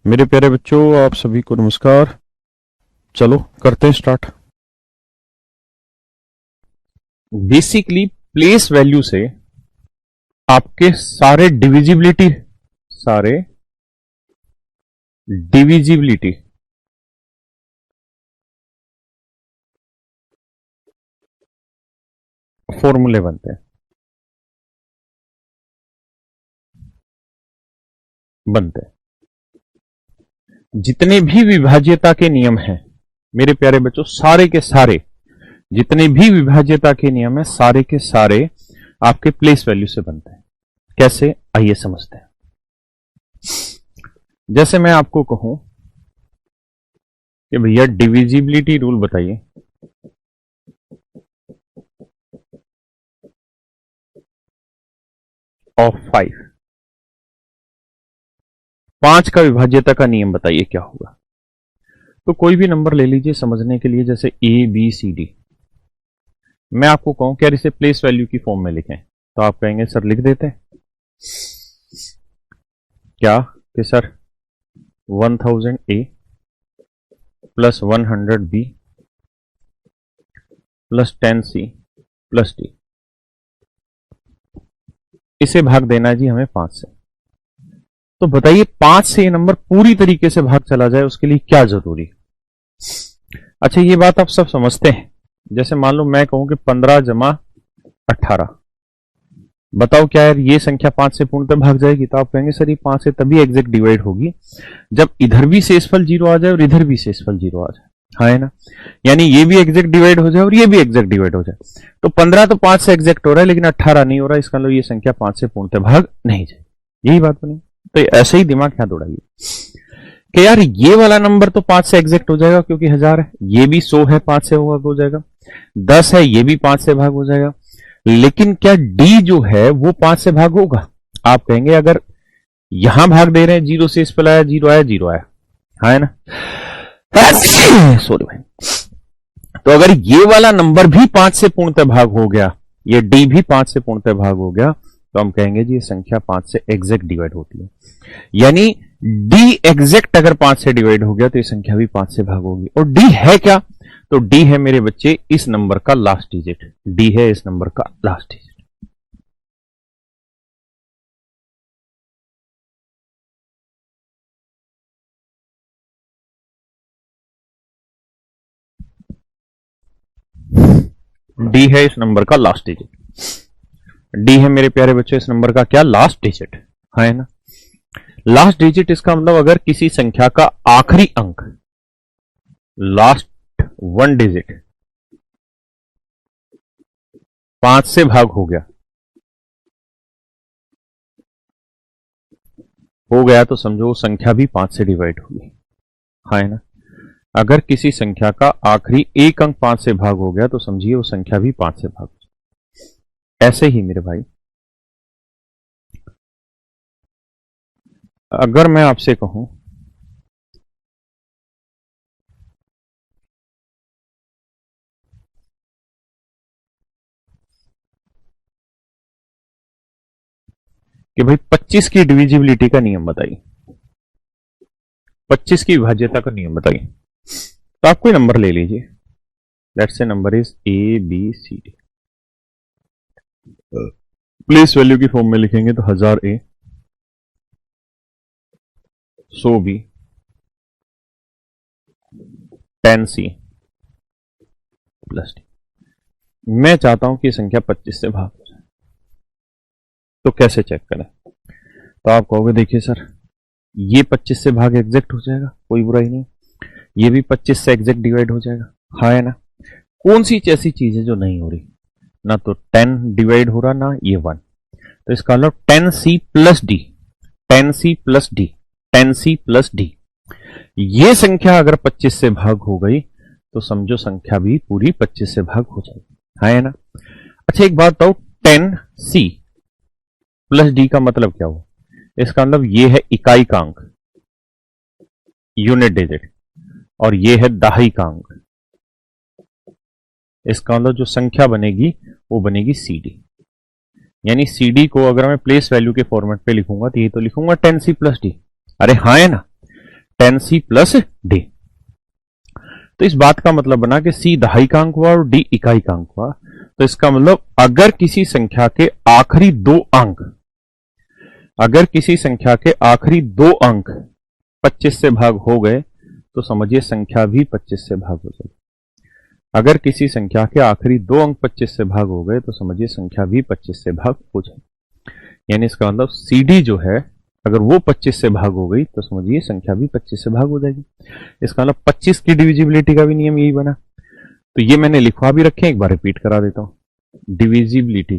मेरे प्यारे बच्चों, आप सभी को नमस्कार। चलो करते हैं स्टार्ट। बेसिकली प्लेस वैल्यू से आपके सारे डिविजिबिलिटी फॉर्मूले बनते हैं। जितने भी विभाज्यता के नियम हैं मेरे प्यारे बच्चों, सारे के सारे जितने भी विभाज्यता के नियम है सारे के सारे आपके प्लेस वैल्यू से बनते हैं। कैसे, आइए समझते हैं। जैसे मैं आपको कहूं कि भैया डिविजिबिलिटी रूल बताइए, ऑफ 5 का विभाज्यता का नियम बताइए क्या होगा। तो कोई भी नंबर ले लीजिए समझने के लिए, जैसे ए बी सी डी। मैं आपको कहूं कि यार इसे प्लेस वैल्यू की फॉर्म में लिखें, तो आप कहेंगे सर लिख देते हैं क्या कि sir 1000 A plus 100 B plus 10 C plus D, इसे भाग देना है जी हमें 5 से। तो बताइए 5 से ये नंबर पूरी तरीके से भाग चला जाए उसके लिए क्या जरूरी है। अच्छा, ये बात आप सब समझते हैं। जैसे मान लो मैं कहूं कि 15 जमा 18, बताओ क्या यार ये संख्या 5 से पूर्णतः भाग जाएगी। तो आप कहेंगे सर ये 5 से तभी एग्जैक्ट डिवाइड होगी जब इधर भी शेषफल 0 आ जाए और इधर भी शेषफल 0 आ जाए, हाँ है ना। यानी ये भी एग्जैक्ट डिवाइड हो जाए और ये भी एग्जैक्ट डिवाइड हो जाए। तो 15 तो 5 से एग्जैक्ट हो रहा है लेकिन 18 नहीं हो रहा है, इसका मतलब ये संख्या 5 से पूर्णतः भाग नहीं जाए। यही बात बनी। तो ऐसे ही दिमाग यहाँ दौड़ाइए कि यार ये वाला नंबर तो 5 से एग्जैक्ट हो जाएगा क्योंकि 1000 है, ये भी 100 है 5 से भाग हो जाएगा, 10 है ये भी 5 से भाग हो जाएगा, लेकिन क्या डी जो है वो 5 से भाग होगा। आप कहेंगे अगर यहां भाग दे रहे हैं 0 से इस पर आया 0 आया 0 आया, हाँ है ना। सॉरी भाई। तो अगर ये वाला नंबर भी 5 से पूर्णतः भाग हो गया, ये डी भी 5 से पूर्णतः भाग हो गया, तो हम कहेंगे जी ये संख्या 5 से एग्जैक्ट डिवाइड होती है। यानी डी एग्जैक्ट अगर 5 से डिवाइड हो गया तो ये संख्या भी 5 से भाग होगी। और डी है क्या, तो डी है मेरे बच्चे इस नंबर का लास्ट डिजिट। डी है इस नंबर का लास्ट डिजिट। डी है इस नंबर का लास्ट डिजिट। डी है मेरे प्यारे बच्चों इस नंबर का क्या, लास्ट डिजिट, है ना। लास्ट डिजिट इसका मतलब अगर किसी संख्या का आखिरी अंक, लास्ट 1 डिजिट 5 से भाग हो गया तो समझो संख्या भी 5 से डिवाइड होगी, है ना। अगर किसी संख्या का आखिरी एक अंक 5 से भाग हो गया तो समझिए वो संख्या भी 5 से भाग। ऐसे ही मेरे भाई अगर मैं आपसे कहूं कि भाई 25 की डिविजिबिलिटी का नियम बताइए, 25 की विभाज्यता का नियम बताइए। तो आप कोई नंबर ले लीजिए, let's say number is A B C D. Place value की फॉर्म में लिखेंगे तो 1000 A 100 B 10 C plus D. मैं चाहता हूं कि संख्या 25 से भाग हो जाए, तो कैसे चेक करें। तो आप कहोगे देखिए सर ये 25 से भाग एग्जैक्ट हो जाएगा, कोई बुराई नहीं, ये भी 25 से एग्जैक्ट डिवाइड हो जाएगा, हाँ है ना। कौन सी ऐसी चीज है जो नहीं हो रही, ना तो 10 डिवाइड हो रहा ना ये 1। तो इसका मतलब 10c plus D, 10c plus D, 10c plus D, ये संख्या अगर 25 से भाग हो गई तो समझो संख्या भी पूरी 25 से भाग हो जाएगी, है ना। अच्छा एक बात बताओ, 10c प्लस डी का मतलब क्या हुआ। इसका मतलब ये है इकाई का अंक, यूनिट डिजिट, और ये है दहाई का अंक। इसका मतलब जो संख्या बनेगी वो बनेगी सीडी। यानी सीडी को अगर मैं प्लेस वैल्यू के फॉर्मेट पे लिखूंगा तो ये तो लिखूंगा 10c प्लस डी, अरे हाँ है ना। 10c plus d। तो इस बात का मतलब बना कि c दहाई का अंक हुआ और d इकाई का अंक हुआ। तो इसका मतलब अगर किसी संख्या के आखिरी दो अंक, अगर किसी संख्या के आखिरी दो अंक 25 से भाग हो गए तो समझिए संख्या भी 25 से भाग हो जाएगी। अगर किसी संख्या के आखिरी दो अंक 25 से भाग हो गए तो समझिए संख्या भी 25 से भाग हो जाएगी। यानी इसका मतलब CD जो है अगर वो 25 से भाग हो गई तो समझिए संख्या भी 25 से भाग हो जाएगी। इसका मतलब 25 की डिविजिबिलिटी का भी नियम यही बना। तो ये मैंने लिखवा भी रखे, एक बार रिपीट करा देता हूं। डिविजिबिलिटी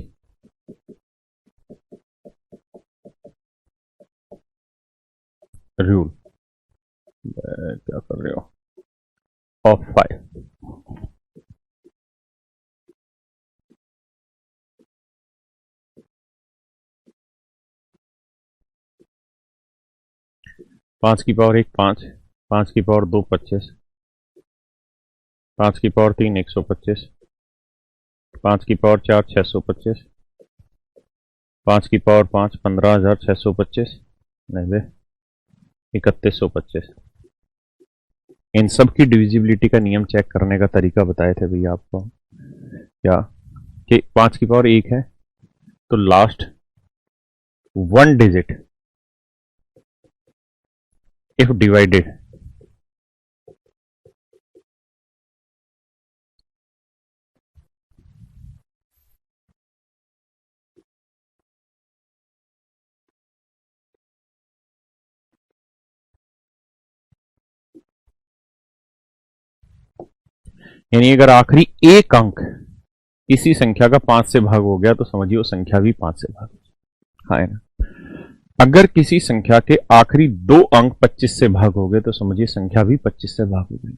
रूल क्या कर रहे हो ऑफ 5। पांच की पावर 1 5, 5 की पावर 2 25, 5 की पावर 3 125, 5 की पावर 4 625, 5 की पावर 5 15,625, 31,125। इन सब की डिविजिबिलिटी का नियम चेक करने का तरीका बताए थे भैया आपको क्या, कि 5 की पावर 1 है तो last one digit if divided यानी अगर आखिरी एक अंक इसी संख्या का 5 से भाग हो गया तो समझिए वो संख्या भी 5 से भाग हो जाए। हाँ है ना। अगर किसी संख्या के आखिरी दो अंक 25 से भाग हो गए तो समझिए संख्या भी 25 से भाग हो गई।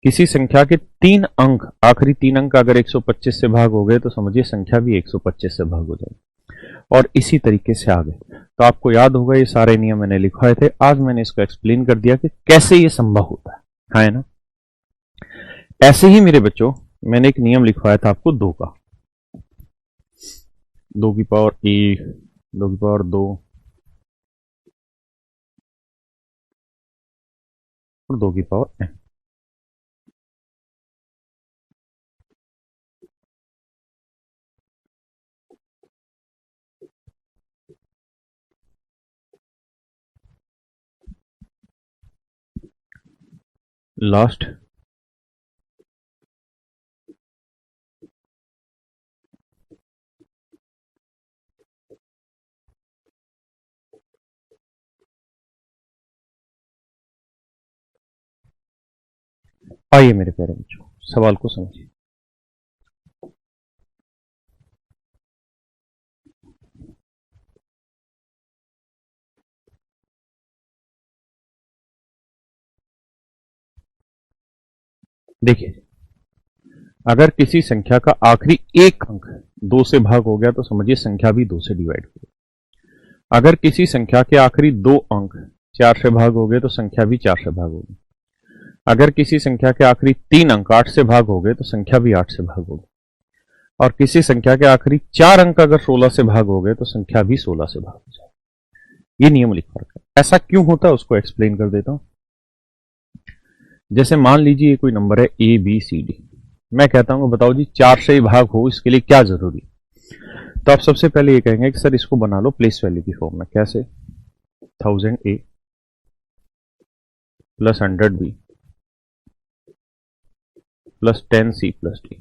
किसी संख्या के तीन अंक, आखिरी तीन अंक अगर 125 से भाग हो गए तो समझिए संख्या भी 125 से भाग हो जाएगी। और इसी तरीके से आगे। तो आपको याद होगा ये सारे नियम मैंने लिखवाए थे, आज मैंने इसको एक्सप्लेन कर दिया कि कैसे ये संभव होता है। हाँ है ना। ऐसे ही मेरे बच्चों मैंने एक नियम लिखवाया था आपको 2 का, 2 की पावर 1, 2 की पावर 2 और 2 की पावर n। लास्ट आइए मेरे प्यारे बच्चों सवाल को समझिए। देखिए अगर किसी संख्या का आखिरी एक अंक 2 से भाग हो गया तो समझिए संख्या भी 2 से डिवाइड हो गई। अगर किसी संख्या के आखिरी दो अंक 4 से भाग हो गए तो संख्या भी 4 से भाग होगी। अगर किसी संख्या के आखिरी 3 अंक 8 से भाग हो गए तो संख्या भी 8 से भाग होगी। और किसी संख्या के आखिरी 4 अंक अगर 16 से भाग हो गए तो संख्या भी 16 से भाग हो जाएगी। ये नियम लिखा रखा है। ऐसा क्यों होता है उसको एक्सप्लेन कर देता हूं। जैसे मान लीजिए ये कोई नंबर है ABCD, मैं कहता हूं बताओ जी 4 से ही भाग हो इसके लिए क्या जरूरी। तो आप सबसे पहले ये कहेंगे कि सर इसको बना लो प्लेस वैल्यू की फॉर्म में। कैसे? 1000A plus 100B plus 10C plus D।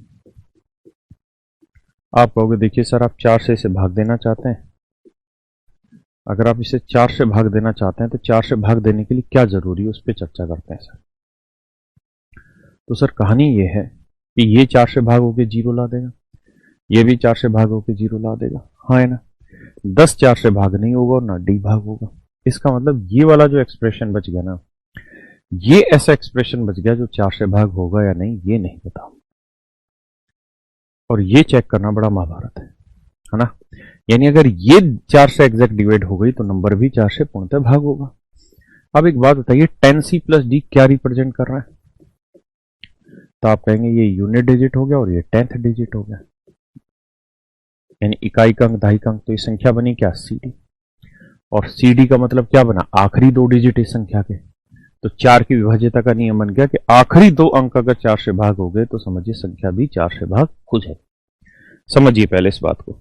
आप कहोगे देखिए सर आप 4 से इसे भाग देना चाहते हैं, अगर आप इसे 4 से भाग देना चाहते हैं तो 4 से भाग देने के लिए क्या जरूरी है उस पर चर्चा करते हैं सर। तो सर कहानी ये है कि ये 4 से भाग होकर 0 ला देगा, ये भी 4 से भाग होकर 0 ला देगा। हाँ है ना। 10 4 से भाग नहीं होगा और ना D भाग होगा। इसका मतलब ये वाला जो एक्सप्रेशन बच गया ना, ये ऐसा एक्सप्रेशन बच गया जो 4 से भाग होगा या नहीं ये नहीं पता, और ये चेक करना बड़ा महाभारत है ना। यानी अगर ये 4 से एग्जैक्ट डिवाइड हो गई तो नंबर भी 4 से पूर्णतः भाग होगा। अब एक बात बताइए 10C प्लस D क्या रिप्रेजेंट कर रहा है? तो आप कहेंगे ये यूनिट डिजिट हो गया और ये 10th डिजिट हो गया, यानी इकाई का अंक दहाई का अंक। तो ये संख्या बनी क्या? CD। और CD का मतलब क्या बना? आखिरी 2 डिजिट इस संख्या के। तो 4 की विभाज्यता का नियम बन गया कि आखिरी 2 अंक अगर 4 से भाग हो गए तो समझिए संख्या भी 4 से भाग हो जाए। समझिए पहले इस बात को।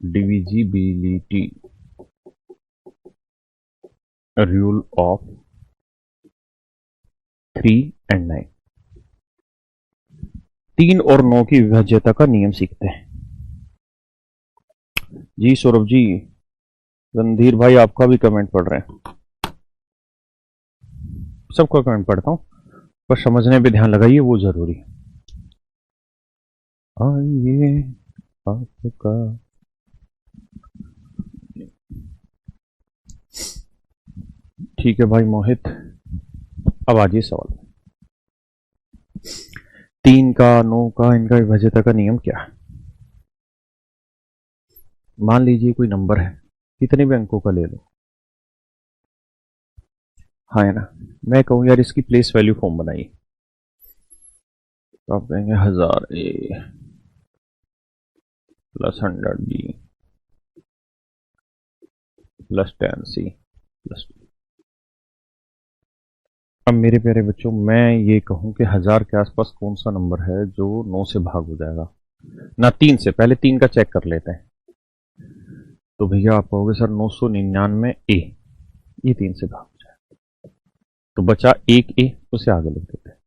Divisibility rule of 3 and 9। 3 और 9 की विभाज्यता का नियम सीखते हैं। जी सौरभ जी, रणधीर भाई आपका भी कमेंट पढ़ रहे हैं। सबका कमेंट पढ़ता हूं, पर समझने पे ध्यान लगाइए, वो जरूरी है। आइए आपका ठीक है भाई मोहित, अब आजिए सवाल। 3 का 9 का इनका विभाज्यता का नियम क्या है? मान लीजिए कोई नंबर है, कितने भी अंकों का ले लो, हाँ है ना। मैं कहूँ यार इसकी प्लेस वैल्यू फॉर्म बनाइए, तो आप कहेंगे 1000 A plus 100B plus 10C plus. अब मेरे प्यारे बच्चों, मैं ये कहूं कि 1000 के आसपास कौन सा नंबर है जो 9 से भाग हो जाएगा ना? 3 से, पहले 3 का चेक कर लेते हैं। तो भैया आप कहोगे सर 999A, ये 3 से भाग हो जाएगा, तो बचा एक A, उसे आगे लिख देते हैं।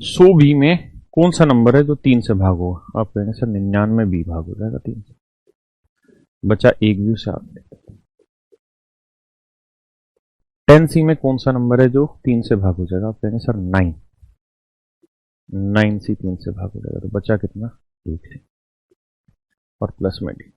100B में कौन सा नंबर है जो 3 से भाग होगा? आप कहेंगे सर 99B भाग हो जाएगा 3 से, बचा एक भी, उसे आगे लिख देते हैं। 10C में कौन सा नंबर है जो 3 से भाग हो जाएगा? आप कहेंगे सर 9, 9C 3 से भाग हो जाएगा, तो बचा कितना? एक से, और प्लस में D।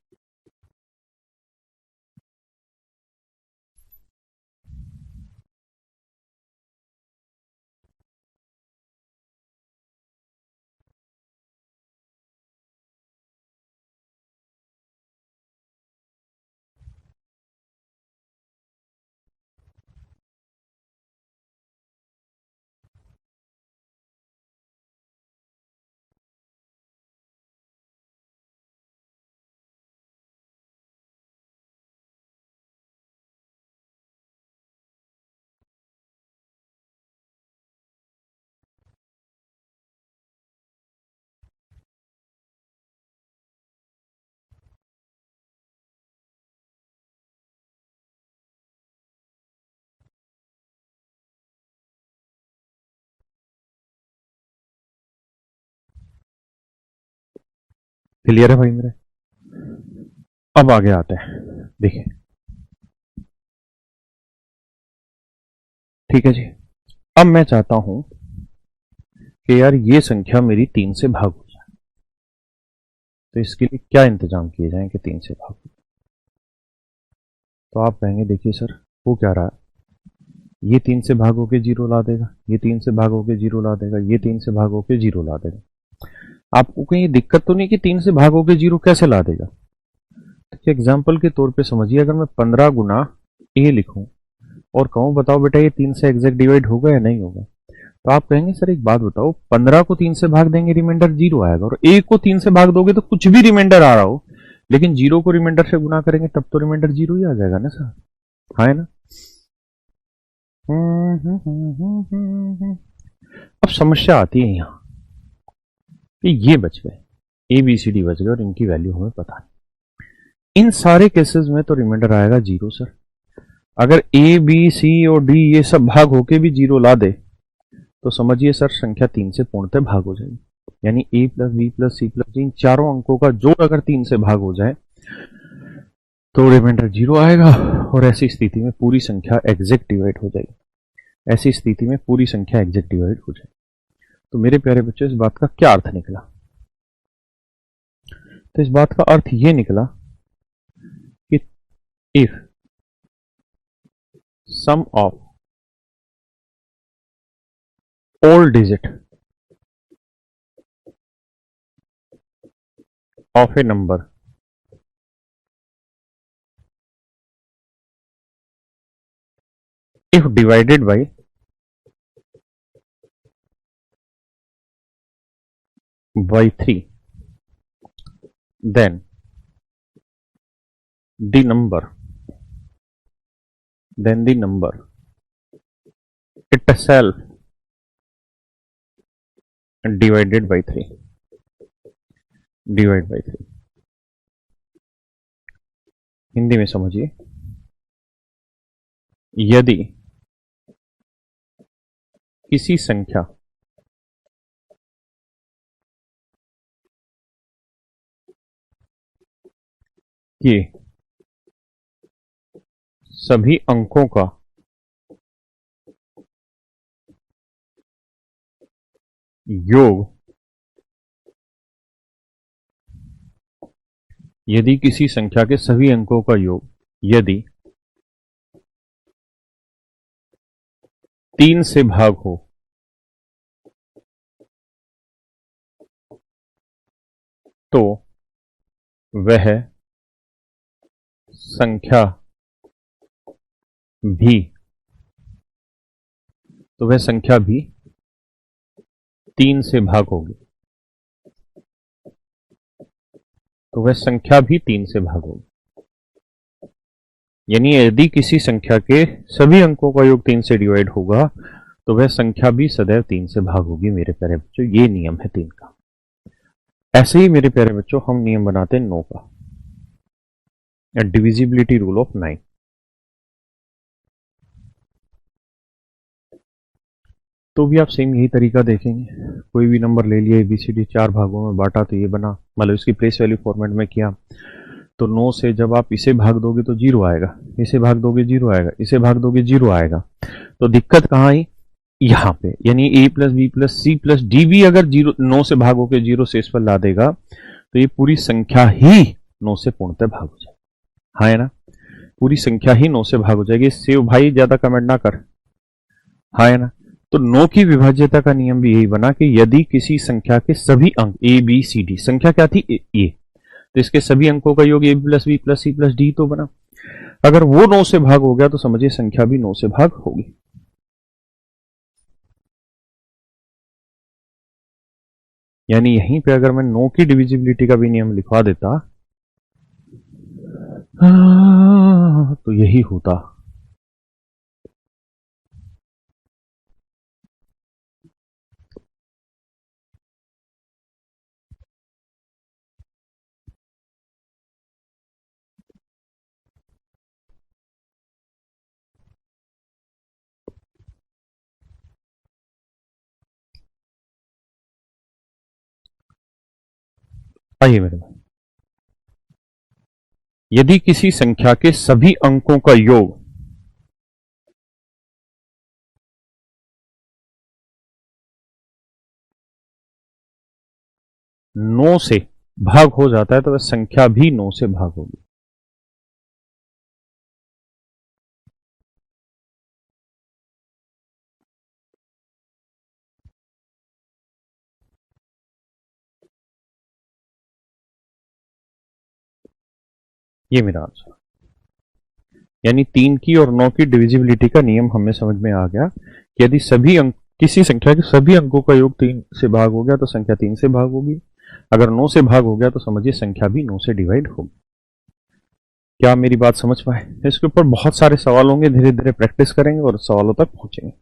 क्लियर है भाई मेरे? अब आगे आते हैं, देखिए ठीक है जी। अब मैं चाहता हूं कि यार ये संख्या मेरी 3 से भाग हो जाए, तो इसके लिए क्या इंतजाम किए जाएं कि 3 से भाग हो? तो आप कहेंगे देखिए सर वो क्या रहा है, ये 3 से भाग होके 0 ला देगा, ये 3 से भाग होके 0 ला देगा, ये 3 से भाग होके 0 ला देगा। आपको कहीं दिक्कत तो नहीं कि 3 से भाग होके 0 कैसे ला देगा? तो एग्जाम्पल के तौर पे समझिए, अगर मैं 15 गुना ए लिखूं और कहूं बताओ बेटा ये 3 से एग्जैक्ट डिवाइड होगा या नहीं होगा, तो आप कहेंगे सर एक बात बताओ, 15 को 3 से भाग देंगे रिमाइंडर 0 आएगा, और ए को 3 से भाग दोगे तो कुछ भी रिमाइंडर आ रहा हो, लेकिन 0 को रिमाइंडर से गुना करेंगे तब तो रिमाइंडर 0 ही आ जाएगा ना सर, हाँ है ना? अब समस्या आती है यहां कि ये बच गए, ए बी सी डी बच गए और इनकी वैल्यू हमें पता नहीं। इन सारे केसेस में तो रिमाइंडर आएगा 0 सर। अगर ए बी सी और डी ये सब भाग होके भी 0 ला दे तो समझिए सर संख्या 3 से पूर्णतः भाग हो जाएगी, यानी A plus B plus C plus D इन चारों अंकों का जोड़ अगर 3 से भाग हो जाए तो रिमाइंडर 0 आएगा, और ऐसी स्थिति में पूरी संख्या एग्जैक्ट डिवाइड हो जाएगी। ऐसी स्थिति में पूरी संख्या एग्जैक्ट डिवाइड हो जाएगी। तो मेरे प्यारे बच्चों इस बात का क्या अर्थ निकला? तो इस बात का अर्थ यह निकला कि if sum of all digit of a number if divided by 3, then the number itself divided by 3, divide by 3। Hindi में समझिए, यदि किसी संख्या के सभी अंकों का योग, यदि किसी संख्या के सभी अंकों का योग यदि 3 से भाग हो तो वह संख्या भी तो वह संख्या भी 3 से भाग होगी, तो वह संख्या भी 3 से भाग होगी। यानी यदि किसी संख्या के सभी अंकों का योग 3 से डिवाइड होगा तो वह संख्या भी सदैव 3 से भाग होगी मेरे प्यारे बच्चों, ये नियम है 3 का। ऐसे ही मेरे प्यारे बच्चों हम नियम बनाते हैं 9 का, डिविजिबिलिटी रूल ऑफ 9। तो भी आप सेम यही तरीका देखेंगे, कोई भी नंबर ले लिया एबीसीडी 4 भागों में बांटा तो ये बना, मतलब इसकी प्लेस वैल्यू फॉर्मेट में किया, तो 9 से जब आप इसे भाग दोगे तो 0 आएगा, इसे भाग दोगे 0 आएगा, इसे भाग दोगे 0 आएगा। तो दिक्कत कहां आई? यहां पे, यानी A plus B plus C plus D भी अगर 9 से भाग होकर 0 शेष पर ला देगा तो ये पूरी संख्या ही 9 से पूर्णतः भाग हो जाएगी, हाँ है ना? पूरी संख्या ही 9 से भाग हो जाएगी। सेव भाई ज्यादा कमेंट ना कर, हाँ है ना? तो 9 की विभाज्यता का नियम भी यही बना कि यदि किसी संख्या के सभी अंक ए बी सी डी, संख्या क्या थी ए, तो इसके सभी अंकों का योग A plus B plus C plus D तो बना, अगर वो 9 से भाग हो गया तो समझिए संख्या भी 9 से भाग होगी। यानी यहीं पे अगर मैं 9 की डिविजिबिलिटी का भी नियम लिखवा देता तो यही होता। आइए मेरे भाई, यदि किसी संख्या के सभी अंकों का योग नौ से भाग हो जाता है तो वह संख्या भी 9 से भाग होगी। ये मेरा आंसर। यानी 3 की और 9 की डिविजिबिलिटी का नियम हमें समझ में आ गया कि यदि सभी अंक किसी संख्या के सभी अंकों का योग 3 से भाग हो गया तो संख्या 3 से भाग होगी। अगर 9 से भाग हो गया तो समझिए संख्या भी 9 से डिवाइड होगी। क्या मेरी बात समझ पाए? इसके ऊपर बहुत सारे सवाल होंगे, धीरे धीरे प्रैक्टिस करेंगे और सवालों तक पहुंचेंगे।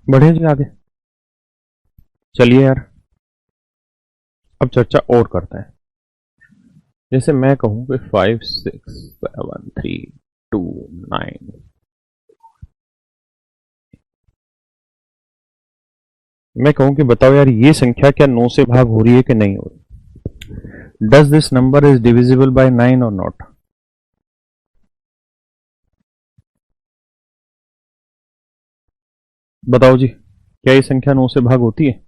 बढ़े जी आगे। चलिए यार, अब चर्चा और करते हैं। जैसे मैं कहूं कि 5 6 7 3 2 9, मैं कहूं कि बताओ यार ये संख्या क्या 9 से भाग हो रही है कि नहीं हो रही? Does this number is divisible by 9 और नॉट? बताओ जी, क्या ये संख्या 9 से भाग होती है?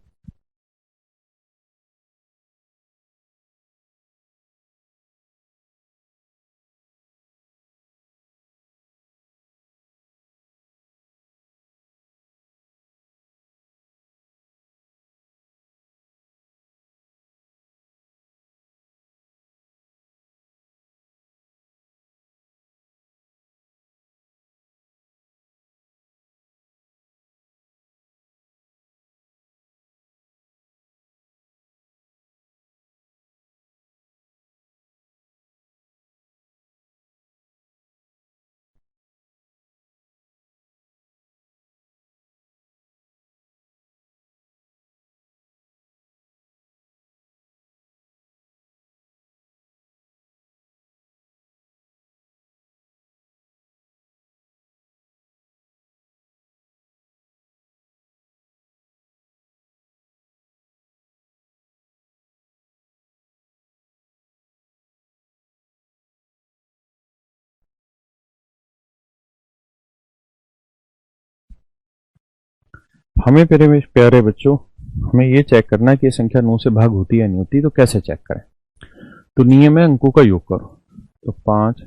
हमें प्यारे प्यारे बच्चों, हमें ये चेक करना है कि ये संख्या 9 से भाग होती है या नहीं होती। तो कैसे चेक करें? तो नियम है अंकों का योग करो। तो 5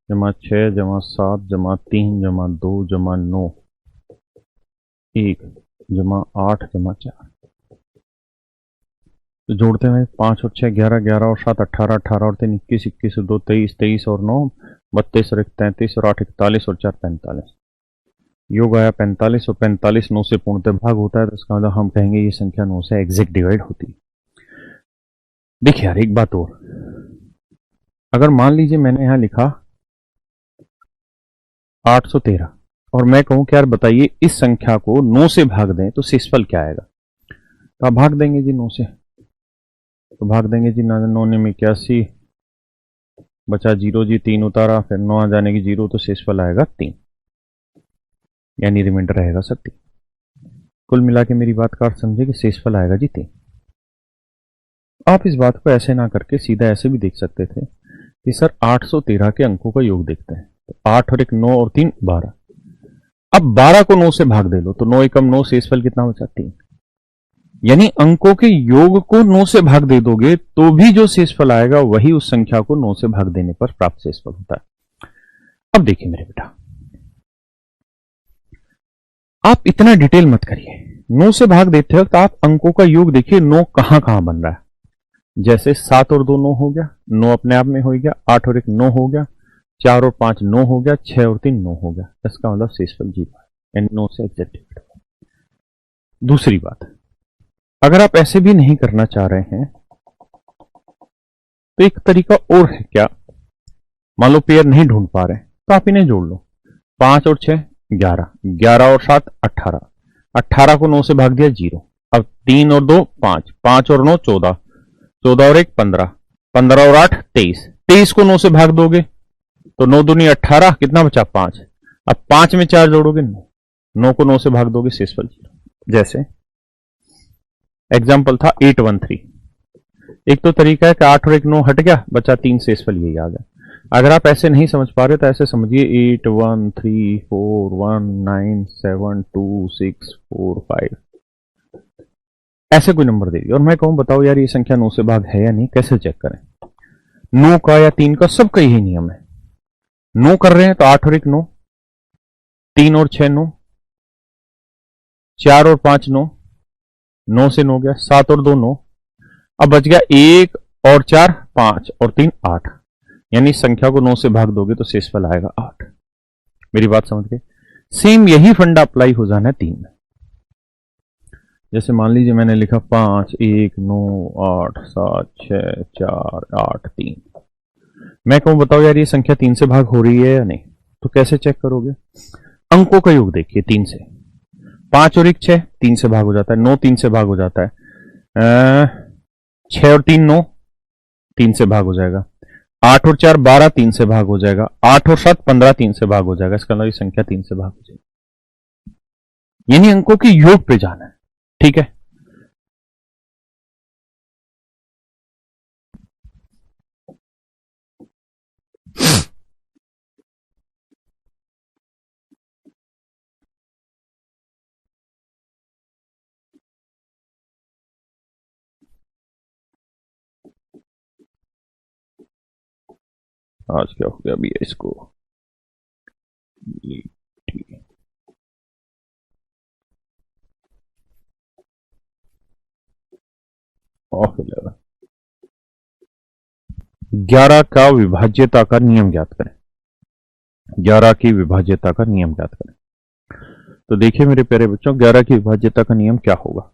जमा 6 जमा 7 जमा 3 जमा 2 जमा 9 1 जमा 8 जमा 4। तो जोड़ते हैं 5 और 6 11, 11 और 7 18, 18 और 3 21, 21 और 2 23, 23 और 9 32 और 1 33 और 8 41 और 4 45। योग आया 45 और 45 9 से पूर्णतः भाग होता है, तो इसका मतलब हम कहेंगे ये संख्या 9 से एग्जैक्ट डिवाइड होती है। देखिए यार एक बात और, अगर मान लीजिए मैंने यहां लिखा 813 और मैं कहूं कि यार बताइए इस संख्या को 9 से भाग दें तो शेषफल क्या आएगा? तो आप भाग देंगे जी 9 से, तो भाग देंगे जी 9 ने 81, बचा 0 जी, 3 उतारा, फिर 9 आ जाने की 0, तो शेषफल आएगा 3, यानी रिमाइंडर रहेगा सर 3। कुल मिला के मेरी बात का अर्थ समझे कि शेषफल आएगा जी 3। आप इस बात को ऐसे ना करके सीधा ऐसे भी देख सकते थे कि सर 813 के अंकों का योग देखते हैं। तो 8 और 1 9 और 3 12। अब 12 को 9 से भाग दे लो तो 9 एकम 9, शेषफल कितना बचा? 3। यानी अंकों के योग को 9 से भाग दे दोगे तो भी जो शेषफल आएगा वही उस संख्या को 9 से भाग देने पर प्राप्त शेषफल होता है। अब देखिए मेरे बेटा, आप इतना डिटेल मत करिए। 9 से भाग देते वक्त आप अंकों का योग देखिए 9 कहां कहां बन रहा है। जैसे 7 और 2 9 हो गया, 9 अपने आप में हो गया, 8 और 1 9 हो गया, 4 और 5 9 हो गया, 6 और 3 9 हो गया। इसका मतलब शेषफल 0 है, यानी 9 से एग्जैक्ट डिवाइड। दूसरी बात, अगर आप ऐसे भी नहीं करना चाह रहे हैं तो एक तरीका और है। क्या? मान लो पेयर नहीं ढूंढ पा रहे तो आप इन्हें जोड़ लो। 5 और 6 11, 11 और 7 18, 18 को 9 से भाग दिया 0। अब 3 और 2 5, 5 और 9 14, 14 और 1 15, 15 और 8 23, 23 को 9 से भाग दोगे तो 9 दूनी 18, कितना बचा 5। अब 5 में 4 जोड़ोगे 9, 9 को 9 से भाग दोगे शेषफल 0। जैसे एग्जाम्पल था 813। एक तो तरीका है कि 8 और 1 9 हट गया, बचा 3, शेषफल यही आ गया। अगर आप ऐसे नहीं समझ पा रहे तो ऐसे समझिए 8 1 3 4 1 9 7 2 6 4 5, ऐसे कोई नंबर दे दिया और मैं कहूं बताओ यार ये संख्या 9 से भाग है या नहीं, कैसे चेक करें। 9 का या 3 का, सबका यही नियम है। 9 कर रहे हैं तो 8 और 1 9, 3 और 6 9, 4 और 5 9, 9 से 9 गया, 7 और 2 9, अब बच गया 1 और 4 5 और 3 8, यानी संख्या को 9 से भाग दोगे तो शेषफल आएगा 8। मेरी बात समझ गए। सेम यही फंडा अप्लाई हो जाना है 3 में। जैसे मान लीजिए मैंने लिखा 5 1 9 8 7 6 4 8 3, मैं कहूं बताओ यार ये संख्या 3 से भाग हो रही है या नहीं, तो कैसे चेक करोगे। अंकों का योग देखिए 3 से, 5 और 1 6, 3 से भाग हो जाता है, 9 3 से भाग हो जाता है, 6 और 3 9, 3 से भाग हो जाएगा, 8 और 4 12, 3 से भाग हो जाएगा, 8 और 7 15, 3 से भाग हो जाएगा। इसका मतलब ये संख्या 3 से भाग हो जाएगी, यानी अंकों के योग पे जाना है। ठीक है, आज क्या हो गया अभी इसको ऑफ 11। 11 का विभाज्यता का नियम ज्ञात करें। 11 की विभाज्यता का नियम ज्ञात करें। तो देखिए मेरे प्यारे बच्चों, 11 की विभाज्यता का नियम क्या होगा।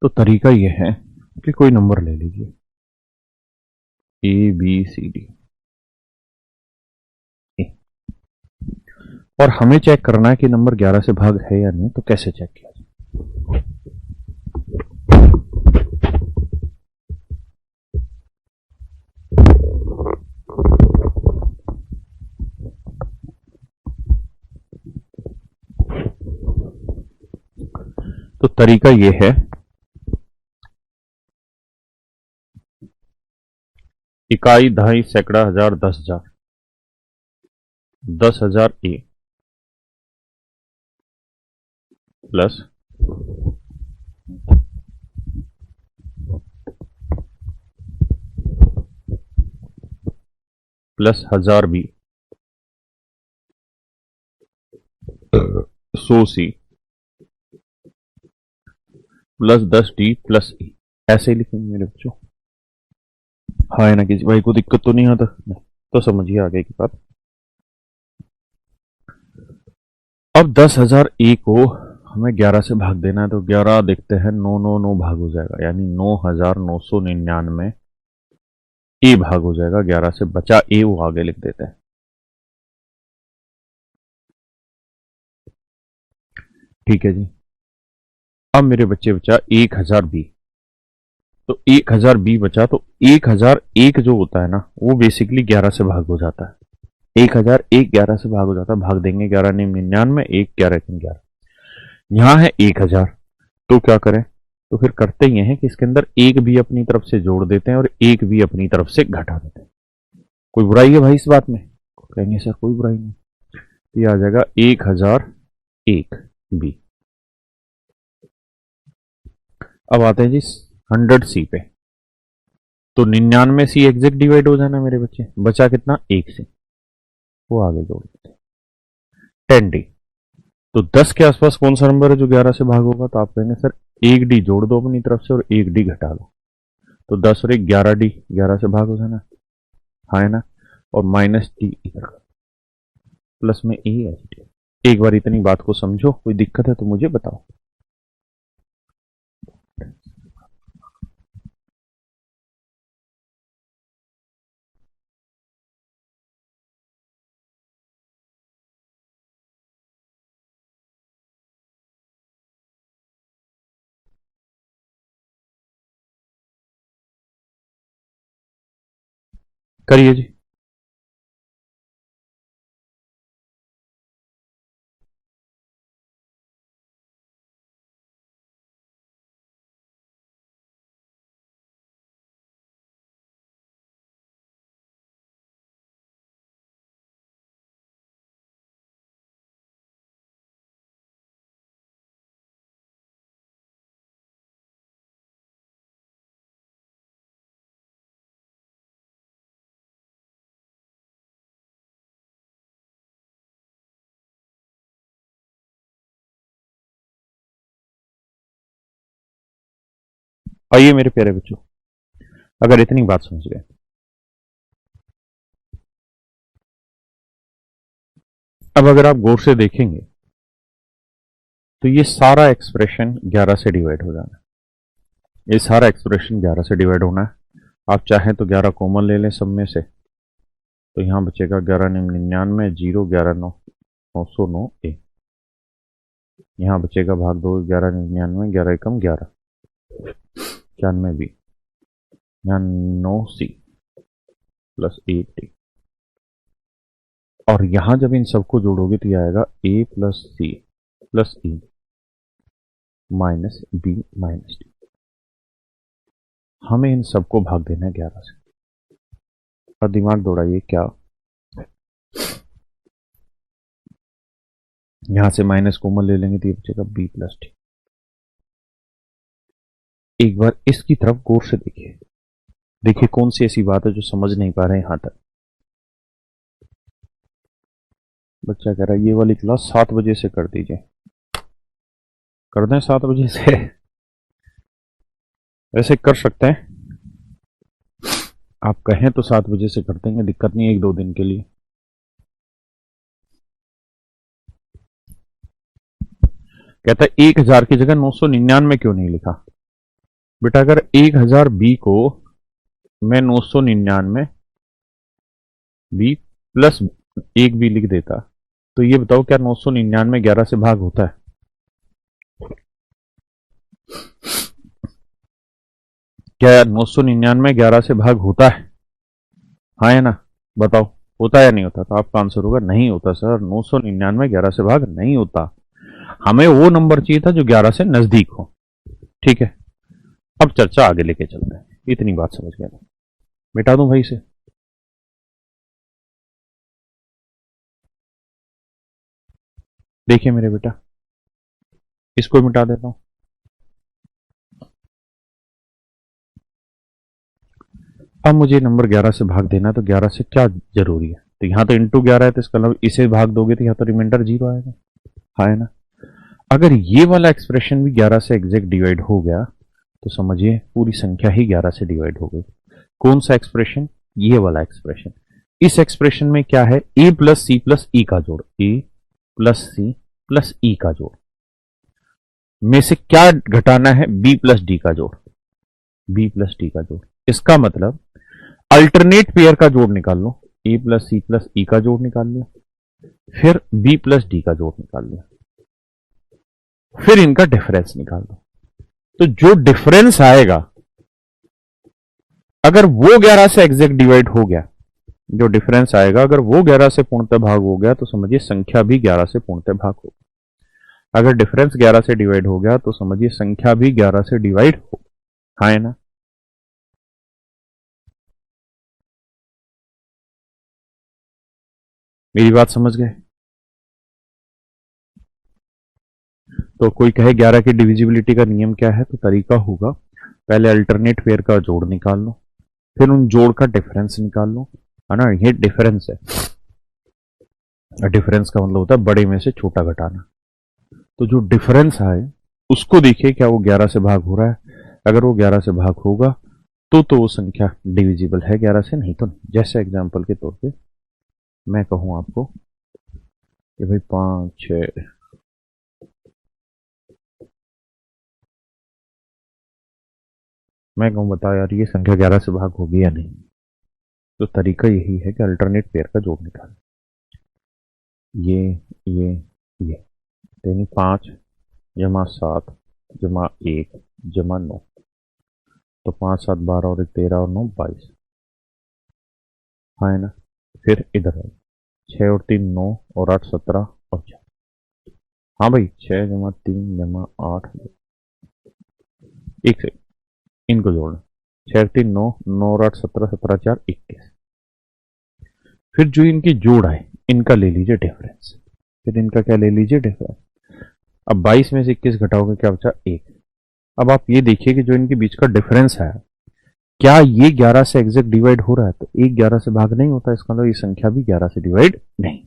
तो तरीका यह है कि कोई नंबर ले लीजिए ए बी सी डी, और हमें चेक करना है कि नंबर 11 से भाग है या नहीं। तो कैसे चेक किया जाए। तो तरीका यह है, इकाई दहाई सैकड़ा हजार 10,000, 10,000 A plus plus 1000 B 100 C plus 10 D plus E, ऐसे ही लिखेंगे मेरे बच्चों। हाँ है ना, किसी भाई को दिक्कत तो नहीं आता, तो समझिए आगे की बात। अब 10,000 ए को हमें 11 से भाग देना है, तो 11 देखते हैं 9 9 9 भाग हो जाएगा, यानी 9,999 ए भाग हो जाएगा। 11 से बचा ए वो आगे लिख देते हैं। ठीक है जी। अब मेरे बच्चे बचा 1000 बी, तो 1000 बी बचा, तो 1001 जो होता है ना वो बेसिकली 11 से भाग हो जाता है। 1001 11 से भाग हो जाता है, भाग देंगे 11 नहीं 99, 1 11 11, यहां है 1000। तो क्या करें, तो फिर करते ये हैं कि इसके अंदर एक भी अपनी तरफ से जोड़ देते हैं और एक भी अपनी तरफ से घटा देते हैं। कोई बुराई है भाई इस बात में, कहेंगे सर कोई बुराई नहीं। तो ये आ जाएगा 1001 बी। अब आते हैं जी 100 सी पे, तो 99 सी एग्जैक्ट डिवाइड हो जाना मेरे बच्चे, बचा कितना 1 से, वो आगे जोड़ देते हैं। 10 डी, तो 10 के आसपास कौन सा नंबर है जो 11 से भाग होगा, तो आप कहेंगे सर 1 डी जोड़ दो अपनी तरफ से और 1 डी घटा दो, तो 10 और 1 11 डी, 11 से भाग हो जाना, हाँ है ना, और माइनस डी इधर, प्लस में ए एच डी। एक बार इतनी बात को समझो, कोई दिक्कत है तो मुझे बताओ। करिए जी। आइए मेरे प्यारे बच्चों, अगर इतनी बात समझ गए, अब अगर आप गौर से देखेंगे तो ये सारा एक्सप्रेशन 11 से डिवाइड हो जाना है। ये सारा एक्सप्रेशन 11 से डिवाइड होना है। आप चाहें तो 11 कॉमन ले लें सब में से, तो यहां बचेगा 11 99 जीरो 11 909 ए। यहां बचेगा भाग 2 11 99 11 एकम 11 91 बी। यहाँ 9 सी प्लस 8 डी। और यहां जब इन सबको जोड़ोगे तो ये आएगा ए plus C plus E minus B minus D. हमें इन सबको भाग देना है 11 से। और दिमाग दौड़ाइए, क्या यहां से माइनस कॉमन ले लेंगे तो ये बचेगा बी प्लस डी। एक बार इसकी तरफ गौर से देखिए, देखिए कौन सी ऐसी बात है जो समझ नहीं पा रहे हैं यहां तक। बच्चा कह रहा है ये वाली क्लास 7 बजे से कर दीजिए। कर दें 7 बजे से? वैसे कर सकते हैं, आप कहें तो 7 बजे से कर देंगे, दिक्कत नहीं है, 1-2 दिन के लिए। कहता है 1000 की जगह 999 क्यों नहीं लिखा? बेटा अगर 1000 बी को मैं 999 बी प्लस 1 बी लिख देता तो ये बताओ क्या 999 11 से भाग होता है? क्या 999 11 से भाग होता है? हाँ या ना? बताओ, होता या नहीं होता? तो आपका आंसर होगा नहीं होता सर, 999 11 से भाग नहीं होता। हमें वो नंबर चाहिए था जो 11 से नजदीक हो। ठीक है, अब चर्चा आगे लेके चलते हैं। इतनी बात समझ गए? मिटा दूं भाई से? देखिए मेरे बेटा, इसको मिटा देता हूं। अब मुझे नंबर 11 से भाग देना है, तो 11 से क्या जरूरी है? तो यहां तो इंटू 11 है, तो इसका मतलब इसे भाग दोगे तो यहां तो रिमाइंडर 0 आएगा। हाँ है ना? अगर ये वाला एक्सप्रेशन भी 11 से एग्जैक्ट डिवाइड हो गया तो समझिए पूरी संख्या ही 11 से डिवाइड हो गई। कौन सा एक्सप्रेशन? ये वाला एक्सप्रेशन। इस एक्सप्रेशन में क्या है? ए प्लस सी प्लस ई का जोड़, ए प्लस सी प्लस ई का जोड़ में से क्या घटाना है? बी प्लस डी का जोड़, बी प्लस डी का जोड़। इसका मतलब अल्टरनेट पेयर का जोड़ निकाल लो, ए प्लस सी प्लस ई का जोड़ निकाल लिया, फिर बी प्लस डी का जोड़ निकाल लिया, फिर इनका डिफरेंस निकाल दो। तो जो डिफरेंस आएगा अगर वो 11 से एग्जैक्ट डिवाइड हो गया, जो डिफरेंस आएगा अगर वो 11 से पूर्णतः भाग हो गया तो समझिए संख्या भी 11 से पूर्णतः भाग हो। अगर डिफरेंस 11 से डिवाइड हो गया तो समझिए संख्या भी 11 से डिवाइड हो। हाँ है ना? मेरी बात समझ गए? तो कोई कहे 11 की डिविजिबिलिटी का नियम क्या है, तो तरीका होगा पहले अल्टरनेट पेयर का जोड़ निकाल लो, फिर उन जोड़ का डिफरेंस निकाल लो, है ना? ये डिफरेंस है। डिफरेंस का मतलब होता है बड़े में से छोटा घटाना। तो जो डिफरेंस आए उसको देखिए क्या वो 11 से भाग हो रहा है। अगर वो 11 से भाग होगा तो वो संख्या डिविजिबल है 11 से, नहीं तो नहीं। जैसे एग्जांपल के तौर पे मैं कहूं आपको कि भाई 5 6 मैं कहूं बताओ यार ये संख्या 11 से भाग होगी या नहीं? तो तरीका यही है कि अल्टरनेट पेयर का जोड़ निकाल। ये ये ये यानी 5 जमा 7 जमा 1 जमा 9, तो 5 7 12 और 1 13 और 9 22। हाँ है ना। फिर इधर है 6 और 3 9 और 8 17 और 4। हाँ भाई 6 जमा 3 जमा 8। एक सेकंड, इनको जोड़ना। 6 3 9 9 और 8 17 17 4 21। फिर जो इनकी जोड़ आए इनका ले लीजिए डिफरेंस। फिर इनका क्या ले लीजिए डिफरेंस। अब 22 में से 21 घटाओगे क्या बचा 1। अब आप ये देखिए कि जो इनके बीच का डिफरेंस है क्या ये 11 से एग्जैक्ट डिवाइड हो रहा है, तो 1 11 से भाग नहीं होता, इसका मतलब ये संख्या भी 11 से डिवाइड नहीं।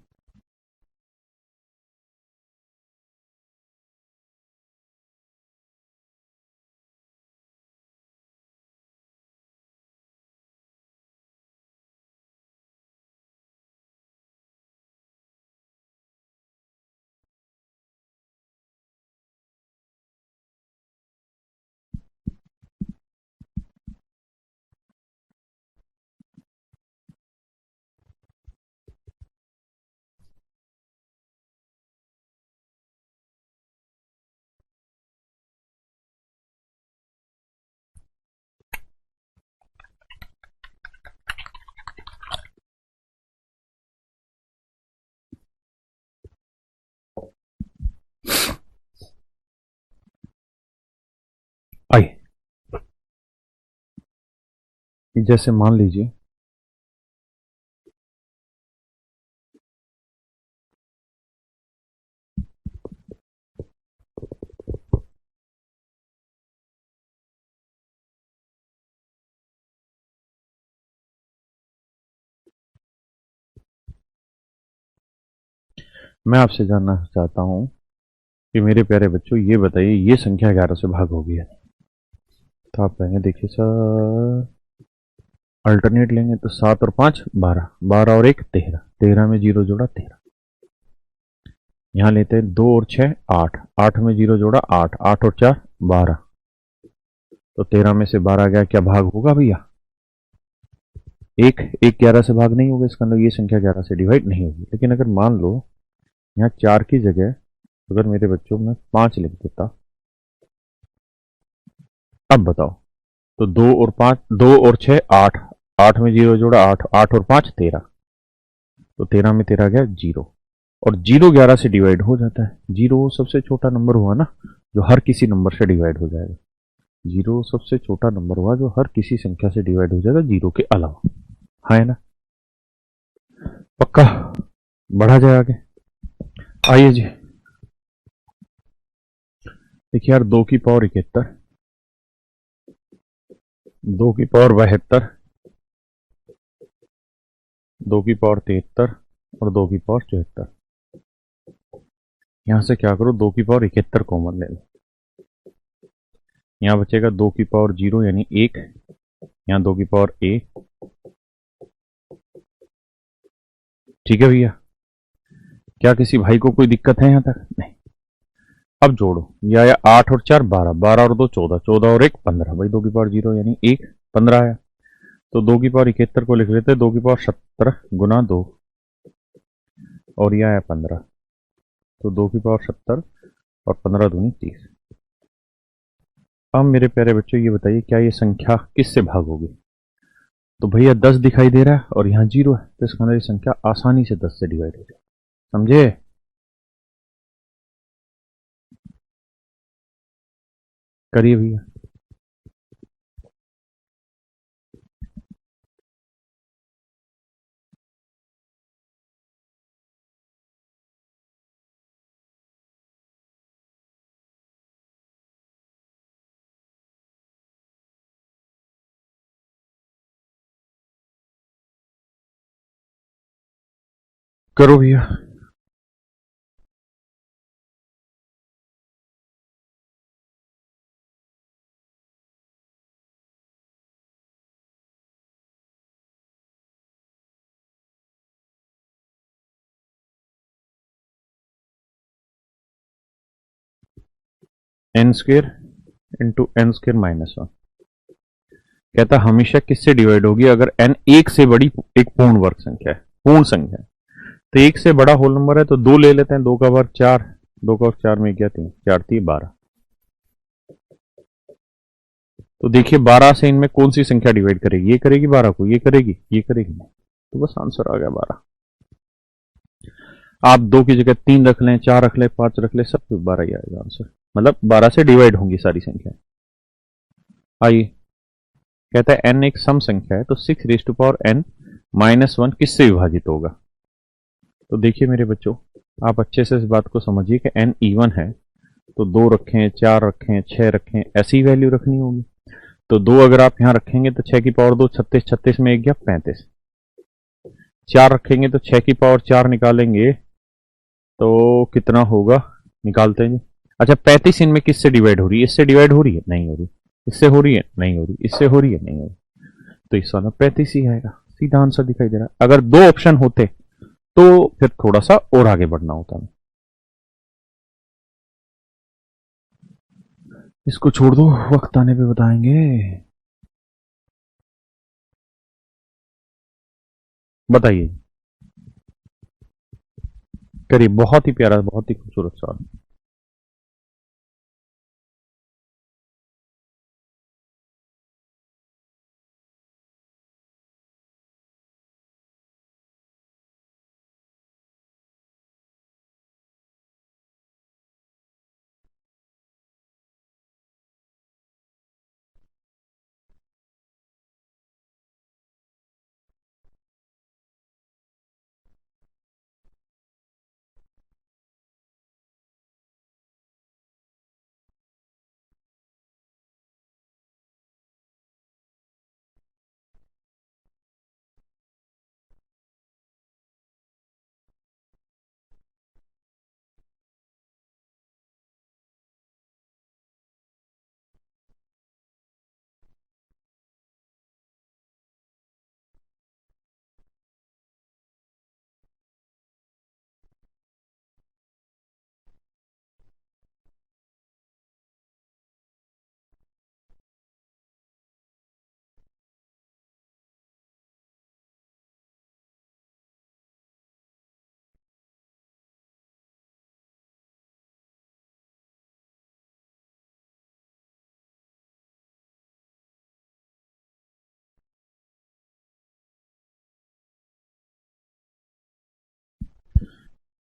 आइए जैसे मान लीजिए मैं आपसे जानना चाहता हूं कि मेरे प्यारे बच्चों ये बताइए ये संख्या 11 से भाग होगी है। तो आप कहेंगे देखिए सर अल्टरनेट लेंगे तो 7 और 5 12, 12 और 1 13, 13 में 0 जोड़ा 13। यहां लेते हैं 2 और 6 8, 8 में 0 जोड़ा 8, 8 और 4 12। तो 13 में से 12 गया, क्या भाग होगा भैया। एक 11 से भाग नहीं होगा, इसका मतलब ये संख्या 11 से डिवाइड नहीं होगी। लेकिन अगर मान लो यहाँ 4 की जगह अगर मेरे बच्चों में 5 लिख देता, अब बताओ। तो 2 और 5, 2 और 6 8, 8 में 0 जोड़ा 8, 8 और 5 13। तो 13 में 13 गया 0, और 0 11 से डिवाइड हो जाता है। 0 सबसे छोटा नंबर हुआ ना जो हर किसी नंबर से डिवाइड हो जाएगा। 0 सबसे छोटा नंबर हुआ जो हर किसी संख्या से डिवाइड हो जाएगा 0 के अलावा। हाँ है ना, पक्का। बढ़ा जाए आगे। आइए जी देखिए यार 2 की पावर 71, 2 की पावर 72, 2 की पावर 73 और 2 की पावर 74। यहां से क्या करो 2 की पावर 71 कॉमन ले लो। यहां बचेगा 2 की पावर 0 यानी 1, यहां 2 की पावर a। ठीक है भैया, क्या किसी भाई को कोई दिक्कत है यहां तक? नहीं। अब जोड़ो, यह आया 8 और 4 12, 12 और 2 14, 14 और 1 15। भाई 2 की पावर 0 यानी 1 15 आया। तो 2 की पावर 71 को लिख लेते हैं 2 की पावर 17 गुना 2, और यह आया 15। तो 2 की पावर 70 और 15 दूनी 30। अब मेरे प्यारे बच्चों ये बताइए क्या ये संख्या किससे भाग होगी। तो भैया 10 दिखाई दे रहा है और यहाँ 0 है, तो इसका मतलब ये संख्या आसानी से 10 से डिवाइड हो जाए। समझे? करिए भैया। करो भैया। N square into N square minus 1 कहता हमेशा किससे डिवाइड होगी अगर एन एक से बड़ी एक पूर्ण वर्ग संख्या है, पूर्ण संख्या है। तो एक से बड़ा होल नंबर है तो 2 ले लेते हैं, 2 का वर्ग 4, 2 का वर्ग 4 में क्या 3, 4 3 12। तो देखिए 12 से इनमें कौन सी संख्या डिवाइड करेगी, ये करेगी 12 को, ये करेगी, ये करेगी नहीं। तो बस आंसर आ गया 12। आप 2 की जगह 3 रख लें, 4 रख लें, 5 रख लें, सब पे 12 ही आएगा आंसर। मतलब 12 से डिवाइड होंगी सारी संख्या। आइए, कहता है n एक सम संख्या है तो 6 n -1 किससे विभाजित होगा। तो देखिए मेरे बच्चों, आप अच्छे से इस बात को समझिए कि n इवन है तो 2 रखें, 4 रखें, 6 रखें, ऐसी वैल्यू रखनी होगी। तो 2 अगर आप यहां रखेंगे तो 6 की पावर 2 36, 36 में 1 गया 35। 4 रखेंगे तो 6 की पावर 4 निकालेंगे तो कितना होगा, निकालते हैं जी। अच्छा, 35 इनमें किससे डिवाइड हो रही है, इससे डिवाइड हो रही है, नहीं हो रही। इससे हो रही है, नहीं हो रही। इससे हो रही है, नहीं हो रही। तो इस वाला 35 ही आएगा, सीधा आंसर दिखाई दे रहा है। अगर 2 ऑप्शन होते तो फिर थोड़ा सा और आगे बढ़ना होता है। इसको छोड़ दो, वक्त आने पे बताएंगे। बताइए, करिए। बहुत ही प्यारा, बहुत ही खूबसूरत सवाल।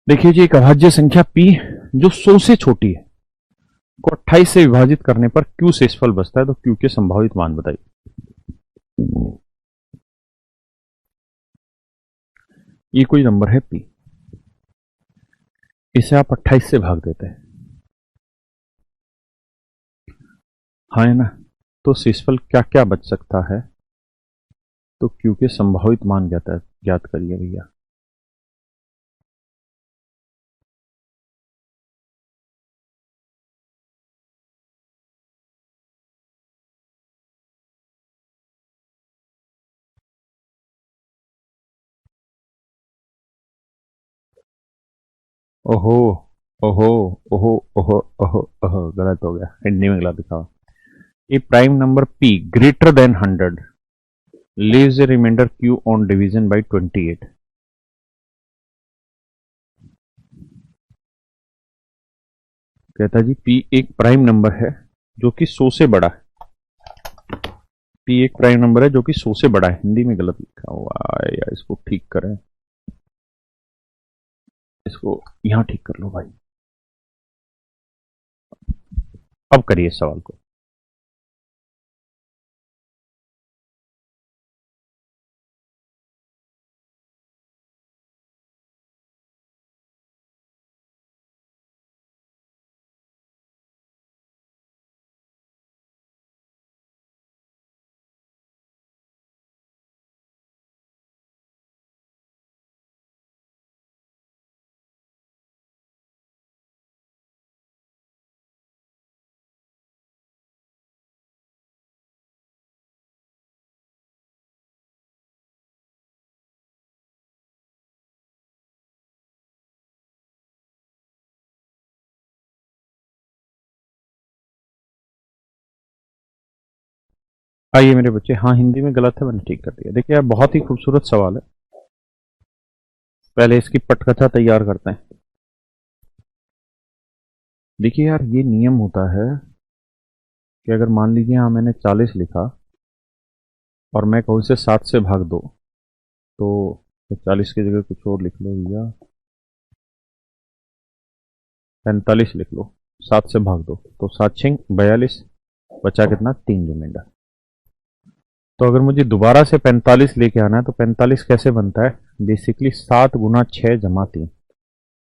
देखिए जी, एक अभाज्य संख्या p जो 100 से छोटी है को 28 से विभाजित करने पर q शेषफल बचता है, तो q के संभावित मान बताइए। ये कोई नंबर है p, इसे आप 28 से भाग देते हैं, हाँ है ना। तो शेषफल क्या क्या बच सकता है, तो q के संभावित मान ज्ञात करिए भैया। ओहो, ओहो, ओहो, ओहो, ओहो, ओहो, गलत हो गया, हिंदी में गलत लिखा। A prime number p greater than 100 leaves a remainder q on division by 28। कहता जी p एक प्राइम नंबर है जो कि 100 से बड़ा है। p एक प्राइम नंबर है जो कि 100 से बड़ा है, हिंदी में गलत लिखा हुआ है यार, इसको ठीक करें, इसको यहां ठीक कर लो भाई। अब करिए इस सवाल को। आइए मेरे बच्चे, हाँ हिंदी में गलत है, मैंने ठीक कर दिया। देखिए यार, बहुत ही खूबसूरत सवाल है। पहले इसकी पटकथा तैयार करते हैं। देखिए यार, ये नियम होता है कि अगर मान लीजिए हाँ मैंने 40 लिखा और मैं कहूँ इसे 7 से भाग दो, तो 40 की जगह कुछ और लिख लो भैया, 45 लिख लो, 7 से भाग दो तो 7 6 42, बचा कितना 3 रिमाइंडर। तो अगर मुझे दोबारा से 45 लेके आना है तो 45 कैसे बनता है, बेसिकली 7 गुना 6 जमा 3,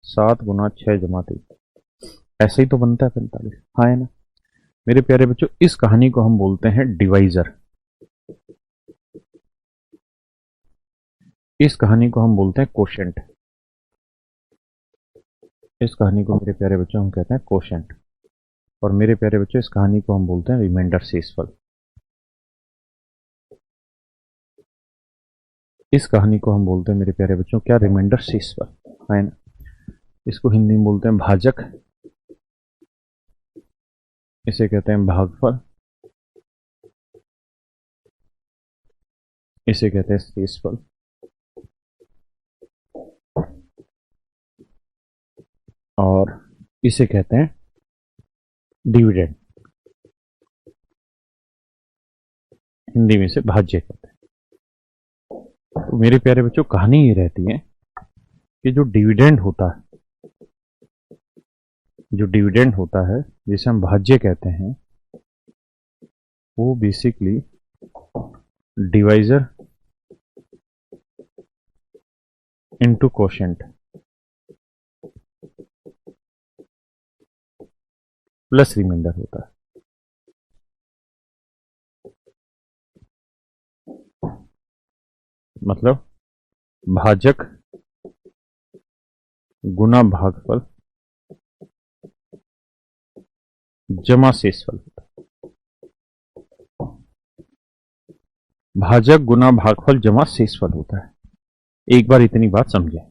7 गुना 6 जमा 3, ऐसे ही तो बनता है 45, हाँ है ना। मेरे प्यारे बच्चों इस कहानी को हम बोलते हैं डिवाइजर, इस कहानी को हम बोलते हैं कोशेंट, इस कहानी को मेरे प्यारे बच्चों हम कहते हैं कोशेंट, और मेरे प्यारे बच्चों इस कहानी को हम बोलते हैं रिमाइंडर शेषफल, इस कहानी को हम बोलते हैं मेरे प्यारे बच्चों क्या, रिमाइंडर शेषफल है ना। इसको हिंदी में बोलते हैं भाजक, इसे कहते हैं भागफल, इसे कहते हैं शेषफल, और इसे कहते हैं डिविडेंड, हिंदी में इसे भाज्य कहते हैं। तो मेरे प्यारे बच्चों कहानी ये रहती है कि जो डिविडेंड होता है, जो डिविडेंड होता है जिसे हम भाज्य कहते हैं, वो basically divisor into quotient plus remainder होता है। मतलब भाजक गुना भागफल जमा शेषफल होता है, भाजक गुना भागफल जमा शेषफल होता है। एक बार इतनी बात समझे।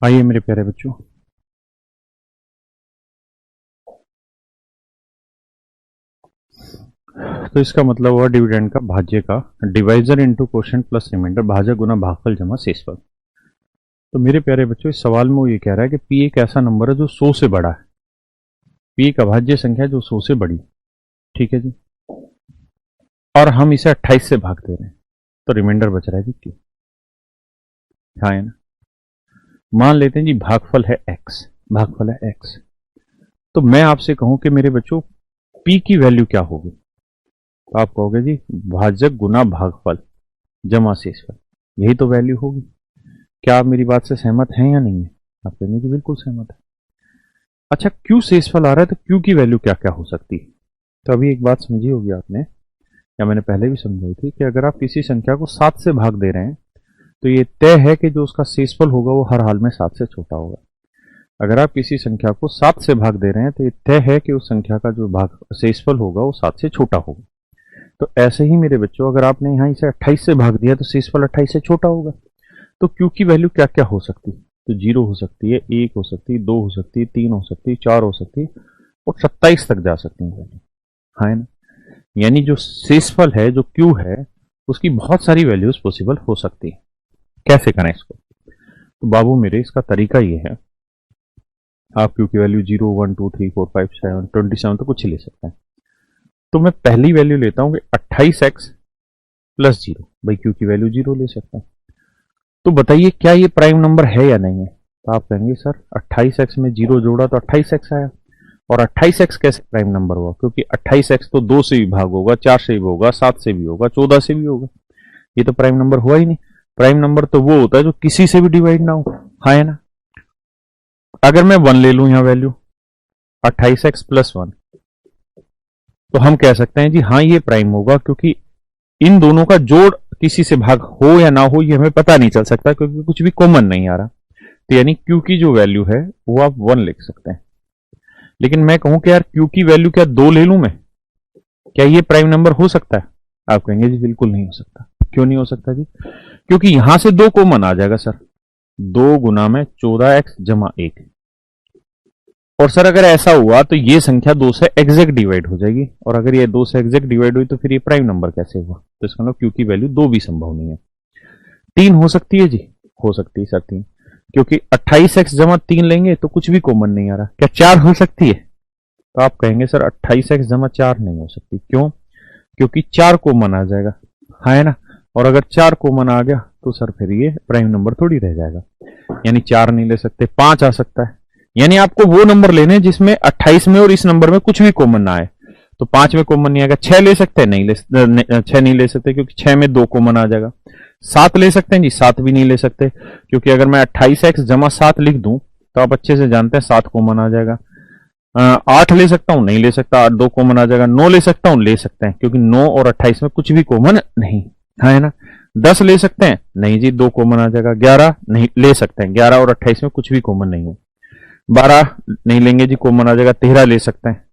आइए मेरे प्यारे बच्चों, तो इसका मतलब हुआ डिविडेंड का भाज्य का divisor into quotient plus remainder, भाजक गुना भागफल जमा शेषफल। तो मेरे प्यारे बच्चों इस सवाल में वो ये कह रहा है कि पी एक ऐसा नंबर है जो 100 से बड़ा है, पी एक अभाज्य संख्या है जो 100 से बड़ी, ठीक है जी, और हम इसे 28 से भाग दे रहे हैं, तो रिमाइंडर बच रहा है जी क्यों, हाँ है ना। मान लेते हैं जी भागफल है एक्स, भागफल है एक्स, तो मैं आपसे कहूं कि मेरे बच्चों पी की वैल्यू क्या होगी, तो आप कहोगे जी भाजक गुना भागफल जमा शेषफल, यही तो वैल्यू होगी। क्या आप मेरी बात से सहमत हैं या नहीं है, आप कहेंगे कि बिल्कुल सहमत है। अच्छा क्यू शेषफल आ रहा है तो क्यू की वैल्यू क्या क्या हो सकती है, तो अभी एक बात समझी होगी आपने, या मैंने पहले भी समझाई थी कि अगर आप किसी संख्या को 7 से भाग दे रहे हैं तो ये तय है कि जो उसका शेषफल होगा वो हर हाल में 7 से छोटा होगा। अगर आप किसी संख्या को 7 से भाग दे रहे हैं तो ये तय है कि उस संख्या का जो भाग शेषफल होगा वो 7 से छोटा होगा। तो ऐसे ही मेरे बच्चों, अगर आपने यहाँ इसे 28 से भाग दिया तो शेषफल 28 से छोटा होगा। तो क्यू की वैल्यू क्या क्या हो सकती है? तो 0 हो सकती है, 1 हो सकती है, 2 हो सकती है, 3 हो सकती है, 4 हो सकती है और 27 तक जा सकती है। हाँ है ना? यानी जो शेषफल है, जो क्यू है, उसकी बहुत सारी वैल्यूज पॉसिबल हो सकती है। कैसे करें इसको? तो बाबू मेरे, इसका तरीका ये है, आप क्यू की वैल्यू 0, 1, 2, 3, 4, 5, 7, 27 तो कुछ ही ले सकते हैं। तो मैं पहली वैल्यू लेता हूं कि 28x प्लस 0। भाई क्यू की वैल्यू 0 ले सकते हैं। तो बताइए क्या ये प्राइम नंबर है या नहीं है? तो आप कहेंगे सर 28x में 0 जोड़ा तो 28x आया, और 28x कैसे प्राइम नंबर हुआ? क्योंकि 28x तो 2 से भी भाग होगा, 4 से भी होगा, 7 से भी होगा, 14 से भी होगा। ये तो प्राइम नंबर हुआ ही नहीं। प्राइम नंबर तो वो होता है जो किसी से भी डिवाइड ना हो। हाँ है ना? अगर मैं 1 ले लूं यहां वैल्यू 28x प्लस 1, तो हम कह सकते हैं जी हाँ ये प्राइम होगा, क्योंकि इन दोनों का जोड़ किसी से भाग हो या ना हो ये हमें पता नहीं चल सकता, क्योंकि कुछ भी कॉमन नहीं आ रहा। तो यानी क्यू की जो वैल्यू है वो आप 1 लिख सकते हैं। लेकिन मैं कहूं कि यार क्यू की वैल्यू क्या 2 ले लूं मैं, क्या ये प्राइम नंबर हो सकता है? आप कहेंगे जी बिल्कुल नहीं हो सकता। क्यों नहीं हो सकता जी? क्योंकि यहां से 2 कॉमन आ जाएगा सर। 2 गुना में 14x जमा 1। और सर अगर ऐसा हुआ तो ये संख्या 2 से एग्जैक्ट डिवाइड हो जाएगी, और अगर ये 2 से एग्जैक्ट डिवाइड हुई तो फिर ये प्राइम नंबर कैसे हुआ? तो इसका मतलब क्यू की वैल्यू 2 भी संभव नहीं है। 3 हो सकती है जी? हो सकती है सर 3, क्योंकि 28x जमा 3 लेंगे तो कुछ भी कॉमन नहीं आ रहा। क्या 4 हो सकती है? तो आप कहेंगे सर 28x जमा 4 नहीं हो सकती। क्यों? क्योंकि 4 कॉमन आ जाएगा। हाँ है ना? और अगर 4 कॉमन आ गया तो सर फिर ये प्राइम नंबर थोड़ी रह जाएगा। यानी 4 नहीं ले सकते, 5 आ सकता है। यानी आपको वो नंबर लेने हैं जिसमें 28 में और इस नंबर में कुछ भी कॉमन ना आए। तो 5 में कॉमन नहीं आएगा। 6 ले सकते हैं? नहीं ले, 6 नहीं ले सकते, क्योंकि 6 में 2 कॉमन आ जाएगा। 7 ले सकते हैं जी? 7 भी नहीं ले सकते, क्योंकि अगर मैं 28x जमा 7 लिख दूं तो आप अच्छे से जानते हैं 7 कॉमन आ जाएगा। 8 ले सकता हूं? नहीं ले सकता, 8 2 कॉमन आ जाएगा। 9 ले सकता हूं? ले सकते हैं, क्योंकि 9 और 28 में कुछ भी कॉमन नहीं। है ना? 10 ले सकते हैं? नहीं जी, 2 कॉमन आ जाएगा। 11 नहीं ले सकते हैं, 11 और 28 में कुछ भी कॉमन नहीं है। 12 नहीं लेंगे जी, कॉमन आ जाएगा। 13 ले सकते हैं।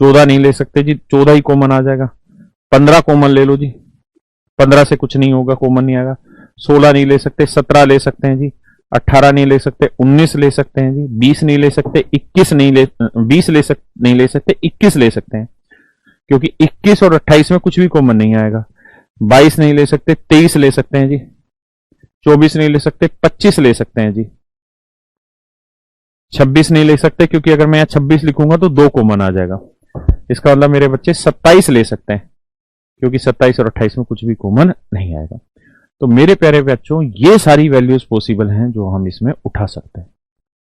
14 नहीं ले सकते जी, 14 ही कॉमन आ जाएगा। 15 कॉमन ले लो जी, 15 से कुछ नहीं होगा, कॉमन नहीं आएगा। 16 नहीं ले सकते, 17 ले सकते हैं जी। 18 नहीं ले सकते, 19 ले सकते हैं जी। 20 नहीं ले सकते, 21 नहीं ले, 20 नहीं ले सकते, 21 ले सकते हैं, क्योंकि 21 और 28 में कुछ भी कॉमन नहीं आएगा। 22 नहीं ले सकते, 23 ले सकते हैं जी। 24 नहीं ले सकते, 25 ले सकते हैं जी। 26 नहीं ले सकते, क्योंकि अगर मैं यहां 26 लिखूंगा तो 2 कॉमन आ जाएगा। इसका मतलब मेरे बच्चे 27 ले सकते हैं, क्योंकि 27 और 28 में कुछ भी कॉमन नहीं आएगा। तो मेरे प्यारे बच्चों, ये सारी वैल्यूज पॉसिबल हैं जो हम इसमें उठा सकते हैं,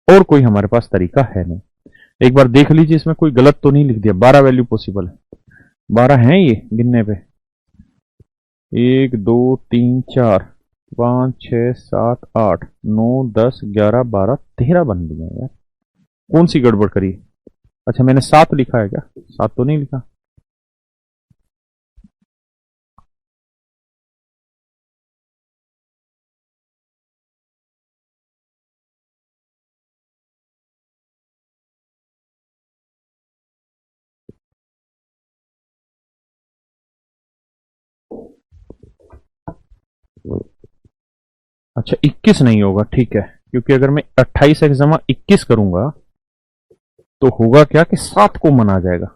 और कोई हमारे पास तरीका है नहीं। एक बार देख लीजिए इसमें कोई गलत तो नहीं लिख दिया। 12 वैल्यू पॉसिबल है। 12 हैं ये गिनने पे? 1 2 3 4 5 6 7 8 9 10 11 12 13 बन गए यार। कौन सी गड़बड़ करी? अच्छा मैंने 7 लिखा है क्या? 7 तो नहीं लिखा। अच्छा 21 नहीं होगा, ठीक है, क्योंकि अगर मैं 28x जमा 21 करूंगा तो होगा क्या कि 7 को मना जाएगा।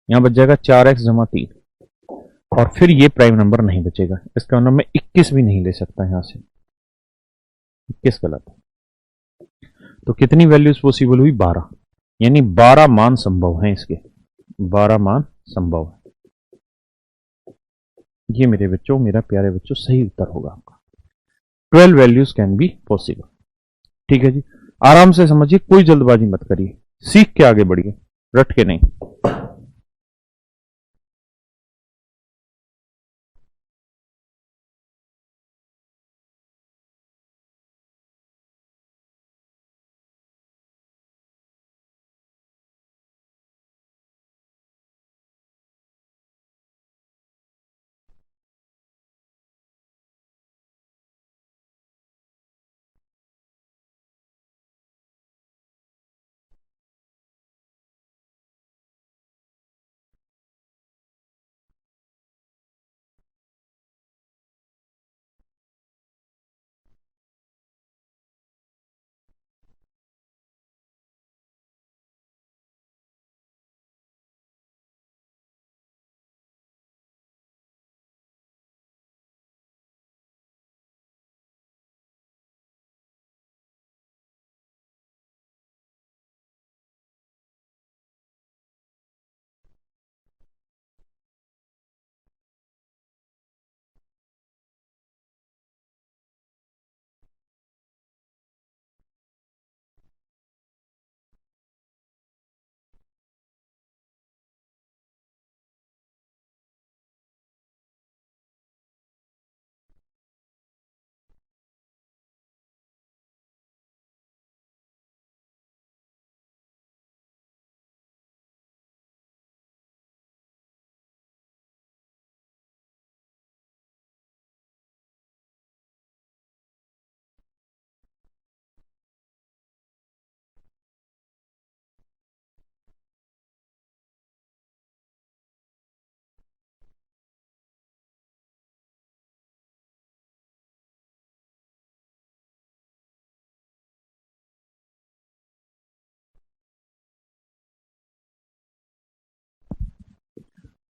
यहां बच जाएगा 4x जमा 3, और फिर ये प्राइम नंबर नहीं बचेगा। इसका मतलब मैं 21 भी नहीं ले सकता यहां से। 21 गलत है। तो कितनी वैल्यूज पॉसिबल हुई? 12। यानी 12 मान संभव हैं इसके। 12 मान संभव है। ये मेरे बच्चों, मेरा प्यारे बच्चों, सही उत्तर होगा आपका। 12 वैल्यूज कैन बी पॉसिबल। ठीक है जी, आराम से समझिए, कोई जल्दबाजी मत करिए, सीख के आगे बढ़िए, रट के नहीं।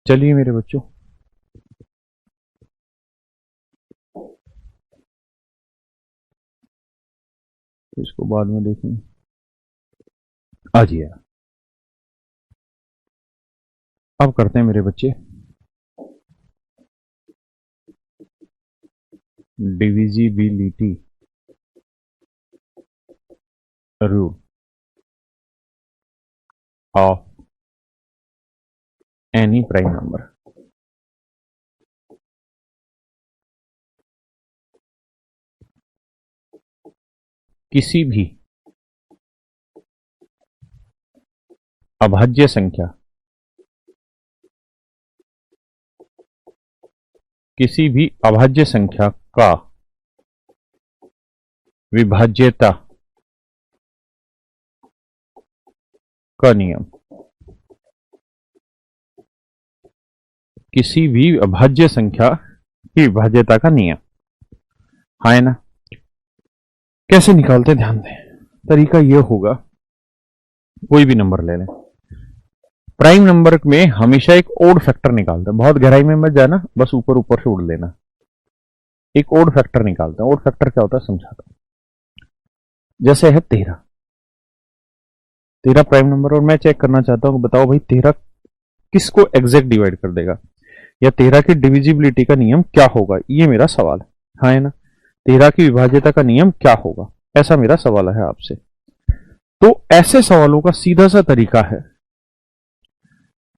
चलिए मेरे बच्चों, इसको बाद में देखेंगे। आ जाइए, अब करते हैं मेरे बच्चे divisibility rule of any prime number. किसी भी अभाज्य संख्या, किसी भी अभाज्य संख्या का विभाज्यता का नियम, किसी भी अभाज्य संख्या की विभाज्यता का नियम, है ना। कैसे निकालते, ध्यान दें। तरीका यह होगा, कोई भी नंबर ले लें, प्राइम नंबर में हमेशा एक ओड फैक्टर निकालते हैं। बहुत गहराई में मत जाना, बस ऊपर ऊपर से उड़ लेना। एक ओड फैक्टर निकालते हैं। ओड फैक्टर क्या होता है समझाता हूं। जैसे है 13 प्राइम नंबर, और मैं चेक करना चाहता हूं, बताओ भाई 13 किसको एग्जैक्ट डिवाइड कर देगा, या 13 की डिविजिबिलिटी का नियम क्या होगा, ये मेरा सवाल है। हाँ है ना, 13 की विभाज्यता का नियम क्या होगा, ऐसा मेरा सवाल है आपसे। तो ऐसे सवालों का सीधा सा तरीका है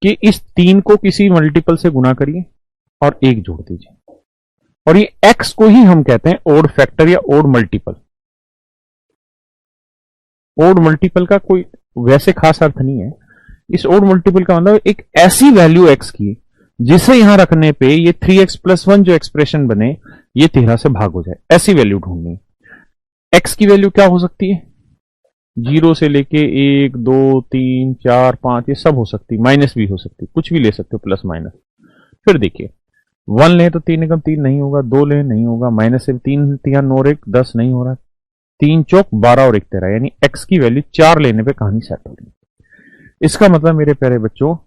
कि इस 3 को किसी मल्टीपल से गुना करिए और 1 जोड़ दीजिए, और ये x को ही हम कहते हैं ओड फैक्टर या ओड मल्टीपल। ओड मल्टीपल का कोई वैसे खास अर्थ नहीं है। इस ओड मल्टीपल का मतलब एक ऐसी वैल्यू x की जिसे यहां रखने पे ये 3x+1 जो एक्सप्रेशन बने ये 13 से भाग हो जाए, ऐसी वैल्यू ढूंढनी। x की वैल्यू क्या हो सकती है, 0 से लेके 1 2 3 4 5 ये सब हो सकती, माइनस भी हो सकती, कुछ भी ले सकते हो, प्लस माइनस। फिर देखिए 1 ले तो 3 एकम 3 नहीं होगा, 2 ले नहीं होगा, माइनस से 3 3 और 1 10 नहीं हो रहा, 3 चौक 12 और 1 13, यानी x की वैल्यू 4 लेने पे कहानी सेट हो रही। इसका मतलब मेरे प्यारे बच्चों,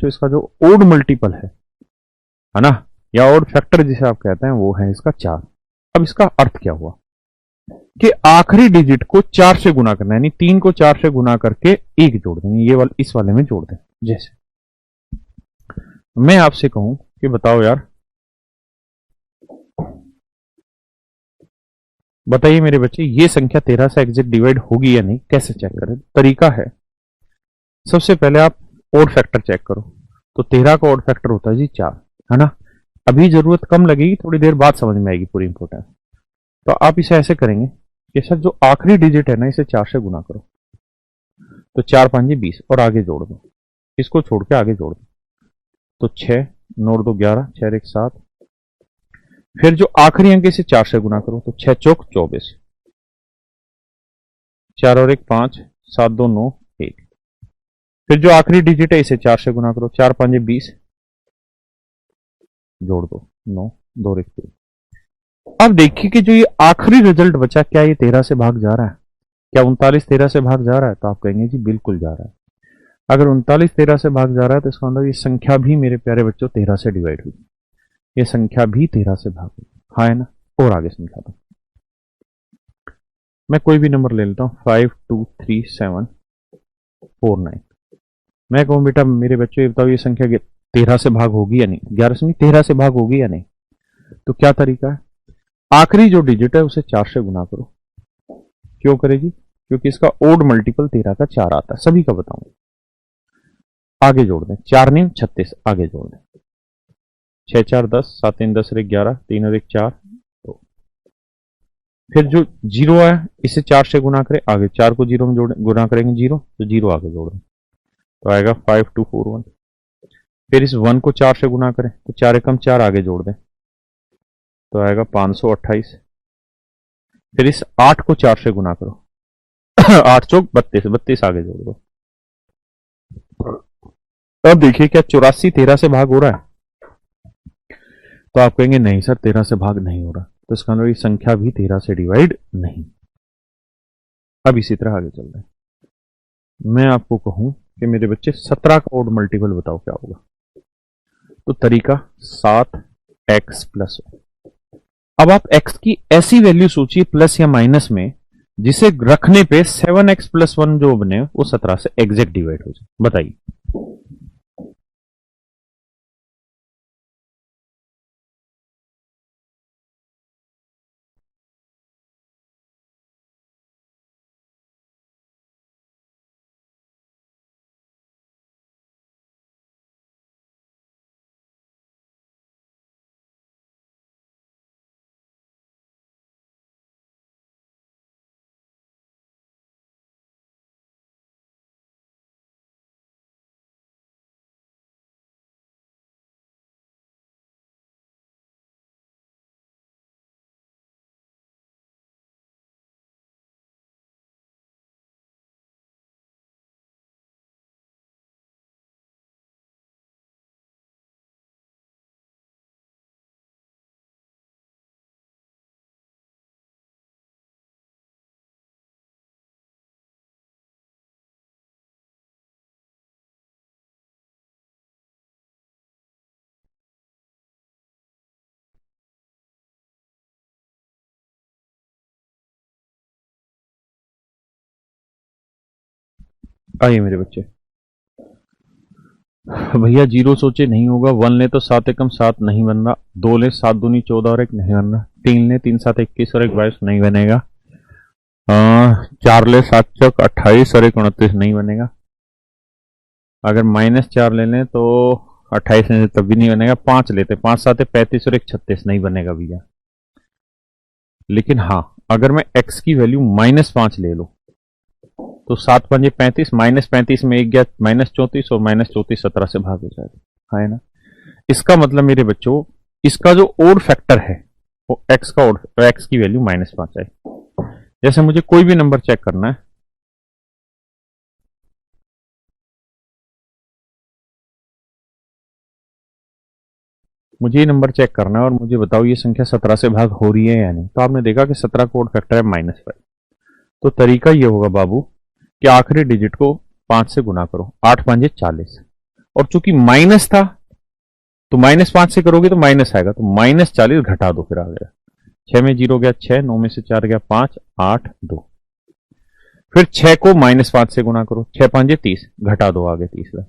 इसका जो ओड मल्टीपल है ना, या ओड फैक्टर जिसे आप कहते हैं, वो है इसका 4। अब इसका अर्थ क्या हुआ कि आखिरी डिजिट को 4 से गुना करना, यानी 3 को 4 से गुना करके 1 जोड़ देंगे, ये वाले इस वाले में जोड़ दें। जैसे मैं आपसे कहूं कि बताओ यार, बताइए मेरे बच्चे, ये संख्या 13 से एग्जैक्ट डिवाइड होगी या नहीं, कैसे चेक करें। तरीका है, सबसे पहले आप ओड फैक्टर चेक करो। तो 13 का ओड फैक्टर होता है जी 4, है ना। अभी जरूरत कम लगेगी, थोड़ी देर बाद समझ में आएगी पूरी इंपोर्टेंस। तो आप इसे ऐसे करेंगे कि सर जो आखिरी डिजिट है ना, इसे 4 से गुना करो, तो 4 5 20 और आगे जोड़ दो, इसको छोड़ के आगे जोड़ दो, तो 6 9 2 11 6 1 7। फिर जो आखिरी अंक इसे 4 से गुना करो, तो 6 चौक 24, 4 और 1 5 7 2 9 1। फिर जो आखिरी डिजिट है इसे 4 से गुना करो, 4 5 20 जोड़ दो 9 2 1 3। अब देखिए कि जो ये आखिरी रिजल्ट बचा, क्या ये 13 से भाग जा रहा है, क्या 39 13 से भाग जा रहा है, तो आप कहेंगे जी बिल्कुल जा रहा है। अगर 39 13 से भाग जा रहा है तो इसका मतलब ये संख्या भी मेरे प्यारे बच्चों 13 से डिवाइड हुई, ये संख्या भी 13 से भाग हुई, हाँ है ना। और आगे समझाता हूं, मैं कोई भी नंबर ले लेता हूं, 5 2 3 7 4 9। मैं कहूं बेटा मेरे बच्चों ये बताओ ये संख्या 13 से भाग होगी या नहीं, 11 से नहीं 13 से भाग होगी या नहीं। तो क्या तरीका है, आखिरी जो डिजिट है उसे 4 से गुना करो। क्यों करेगी, क्योंकि इसका ओड मल्टीपल 13 का 4 आता है, सभी का बताऊंगा। आगे जोड़ दें, 4 9 36, आगे जोड़ दें, 6 4 10 7 3 10 1 11 3 और 1 4। तो फिर जो 0 है इसे 4 से गुना करें, आगे 4 को 0 में जोड़ गुना करेंगे 0, तो 0 आगे जोड़ दें, तो आएगा 5 2 4 1। फिर इस 1 को 4 से गुना करें, तो 4 एकम 4 आगे जोड़ दें, तो आएगा 528। फिर इस 8 को 4 से गुना करो 8 चौक 32, 32 आगे जोड़ दो। अब देखिए क्या 84 13 से भाग हो रहा है, तो आप कहेंगे नहीं सर 13 से भाग नहीं हो रहा, तो इसका मतलब ये संख्या भी 13 से डिवाइड नहीं। अब इसी तरह आगे चल रहे हैं, मैं आपको कहूं कि मेरे बच्चे 17 का ओड मल्टीपल बताओ क्या होगा। तो तरीका 7x+1। अब आप x की ऐसी वैल्यू सोचिए प्लस या माइनस में जिसे रखने पे 7x+1 जो बने वो 17 से एग्जैक्ट डिवाइड हो जाए। बताइए। आइए मेरे बच्चे, भैया जीरो सोचे नहीं होगा, 1 ले तो 7 एकम 7 नहीं बन रहा, 2 ले 7 दूनी 14 और 1 नहीं बन रहा, 3 ले 3 7 21 और 1 22 नहीं बनेगा, 4 ले 7 चौक 28 और 1 29 नहीं बनेगा, अगर -4 ले लें तो 28 नहीं तब भी नहीं बनेगा, 5 लेते 5 7 35 और 1 36 नहीं बनेगा भैया। लेकिन हाँ, अगर मैं x की वैल्यू -5 ले लूं तो 7 5 35, -35 में 1 गया -34 और -34 17 से भाग हो जाएगा, है ना। इसका मतलब मेरे बच्चों, इसका जो ओड फैक्टर है वो x का ओड, तो x की वैल्यू -5 है। जैसे मुझे कोई भी नंबर चेक करना है, मुझे ये नंबर चेक करना है और मुझे बताओ ये संख्या 17 से भाग हो रही है या नहीं। तो आपने देखा कि 17 का ओड फैक्टर है -5। तो तरीका ये होगा बाबू कि आखिरी डिजिट को 5 से गुना करो, 8 5 40, और चूंकि माइनस था तो -5 से करोगे तो माइनस आएगा, तो -40 घटा दो, फिर आ गया 6 में 0 गया 6, 9 में से 4 गया 5, 8 2, फिर 6 को -5 से गुना करो, 6 5 30, घटा दो, आगे तीसरा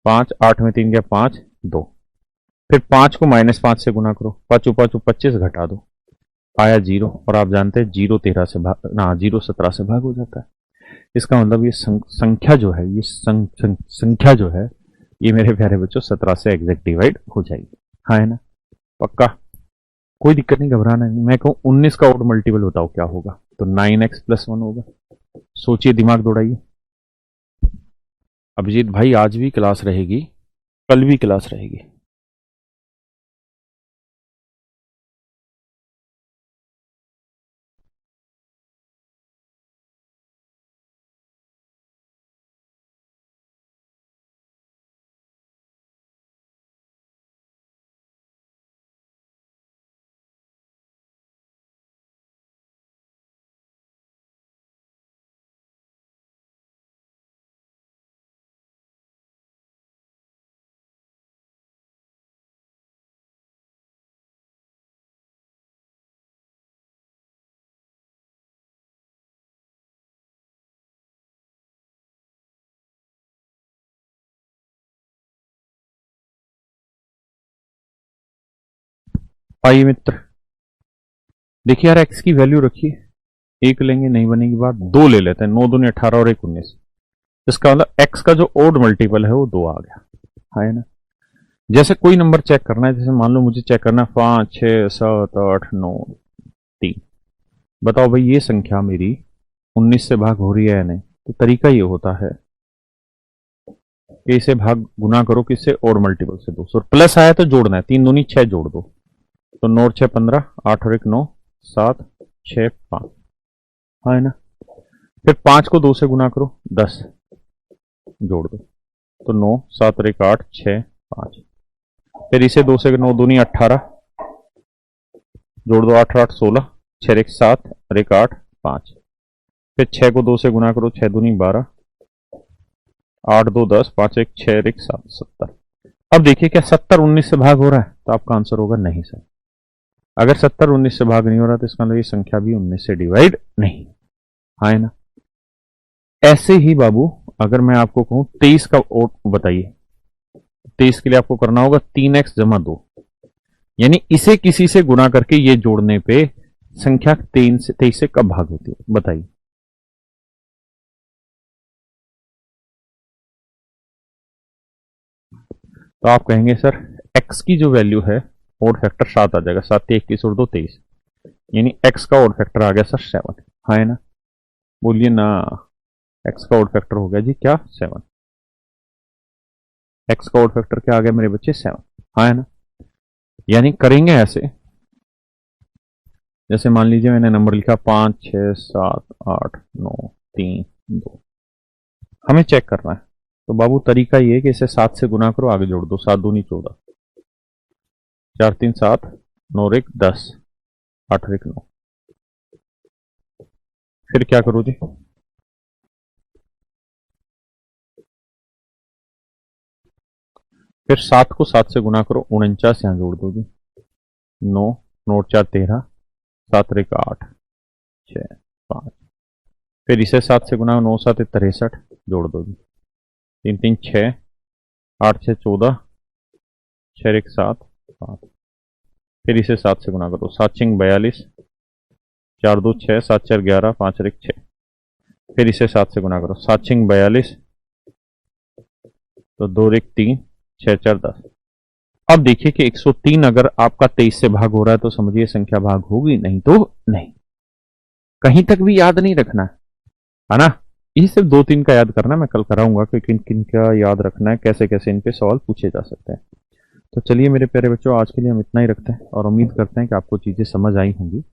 5, 8 में 3 गया 5 2, फिर 5 को -5 से गुना करो, 5 5 25, घटा दो, आया 0, और आप जानते हैं 0 13 से भाग ना 0 17 से भाग हो जाता है। इसका मतलब ये संख्या जो है, ये संख्या जो है, ये मेरे प्यारे बच्चों 17 से एग्जैक्ट डिवाइड हो जाएगी, हाँ है ना, पक्का, कोई दिक्कत नहीं, घबराना नहीं। मैं कहूं 19 का ओड मल्टीपल बताओ क्या होगा, तो 9x+1 होगा। सोचिए, दिमाग दौड़ाइए। अभिजीत भाई आज भी क्लास रहेगी, कल भी क्लास रहेगी। आइए मित्र, देखिए यार, एक्स की वैल्यू रखिए, एक लेंगे नहीं बनेगी बात, 2 ले लेते हैं, 9 दूनी 18 और 1 19, इसका मतलब एक्स का जो ओड मल्टीपल है वो 2 आ गया, है ना। जैसे कोई नंबर चेक करना है, जैसे मान लो मुझे चेक करना है 5 6 7 8 9 3, बताओ भाई ये संख्या मेरी 19 से भाग हो रही है या नहीं। तो तरीका ये होता है कि इसे भाग गुना करो किससे, ओड मल्टीपल से, 200, प्लस आया तो जोड़ना है, 3 दूनी 6 जोड़ दो, तो 9 6 15, 8 और 1 9, 7 6 5, हाँ है ना। फिर 5 को 2 से गुना करो, 10 जोड़ दो, तो 9 7 और 1 8 6 5, फिर इसे 2 से 9 दूनी 18, जोड़ दो, 8 8 16, 6 1 7 और 1 8 5, फिर 6 को 2 से गुना करो, 6 दूनी 12, 8 2 10, 5 1 6 1 7 70। अब देखिए क्या 70 19 से भाग हो रहा है, तो आपका आंसर होगा नहीं सर। अगर 70 19 से भाग नहीं हो रहा तो इसका मतलब ये संख्या भी 19 से डिवाइड नहीं, हाँ है ना। ऐसे ही बाबू अगर मैं आपको कहूं 23 का ओट बताइए, 23 के लिए आपको करना होगा 3x जमा 2, यानी इसे किसी से गुना करके ये जोड़ने पे संख्या 23 से कब भाग होती है बताइए। तो आप कहेंगे सर x की जो वैल्यू है ओड फैक्टर 7 आ जाएगा, 7 21 और 2 23, यानी x का ओड फैक्टर आ गया सर 7, हाँ है ना। बोलिए ना, x का ओड फैक्टर हो गया जी क्या 7, x का ओड फैक्टर क्या आ गया मेरे बच्चे 7, हाँ है ना। यानी करेंगे ऐसे, जैसे मान लीजिए मैंने नंबर लिखा 5 6 7 8 9 3 2, हमें चेक करना है। तो बाबू तरीका ये है कि इसे 7 से गुना करो, आगे जोड़ दो, 7 दूनी 14, 4 3 7, 9 1 10, 8 1 9। फिर क्या करो जी, फिर 7 को 7 से गुना करो, 49 यहां जोड़ दो जी, 9 9 4 13, 7 1 8 6 5। फिर इसे 7 से गुना, 9 7 63, जोड़ दो जी, 3 3 6, 8 6 14, 6 1 7 5। फिर इसे 7 से गुना करो, 7 6 42, 4 2 6, 7 4 11, 5 1 6। फिर इसे 7 से गुना करो, 7 6 42, तो 2 1 3, 6 4 10। अब देखिए कि 103 अगर आपका 23 से भाग हो रहा है तो समझिए संख्या भाग होगी, नहीं तो नहीं। कहीं तक भी याद नहीं रखना है ना, ये सिर्फ 2 3 का याद करना, मैं कल कराऊंगा कि किन किन का याद रखना है, कैसे कैसे इन पे सवाल पूछे जा सकते हैं। तो चलिए मेरे प्यारे बच्चों, आज के लिए हम इतना ही रखते हैं और उम्मीद करते हैं कि आपको चीजें समझ आई होंगी।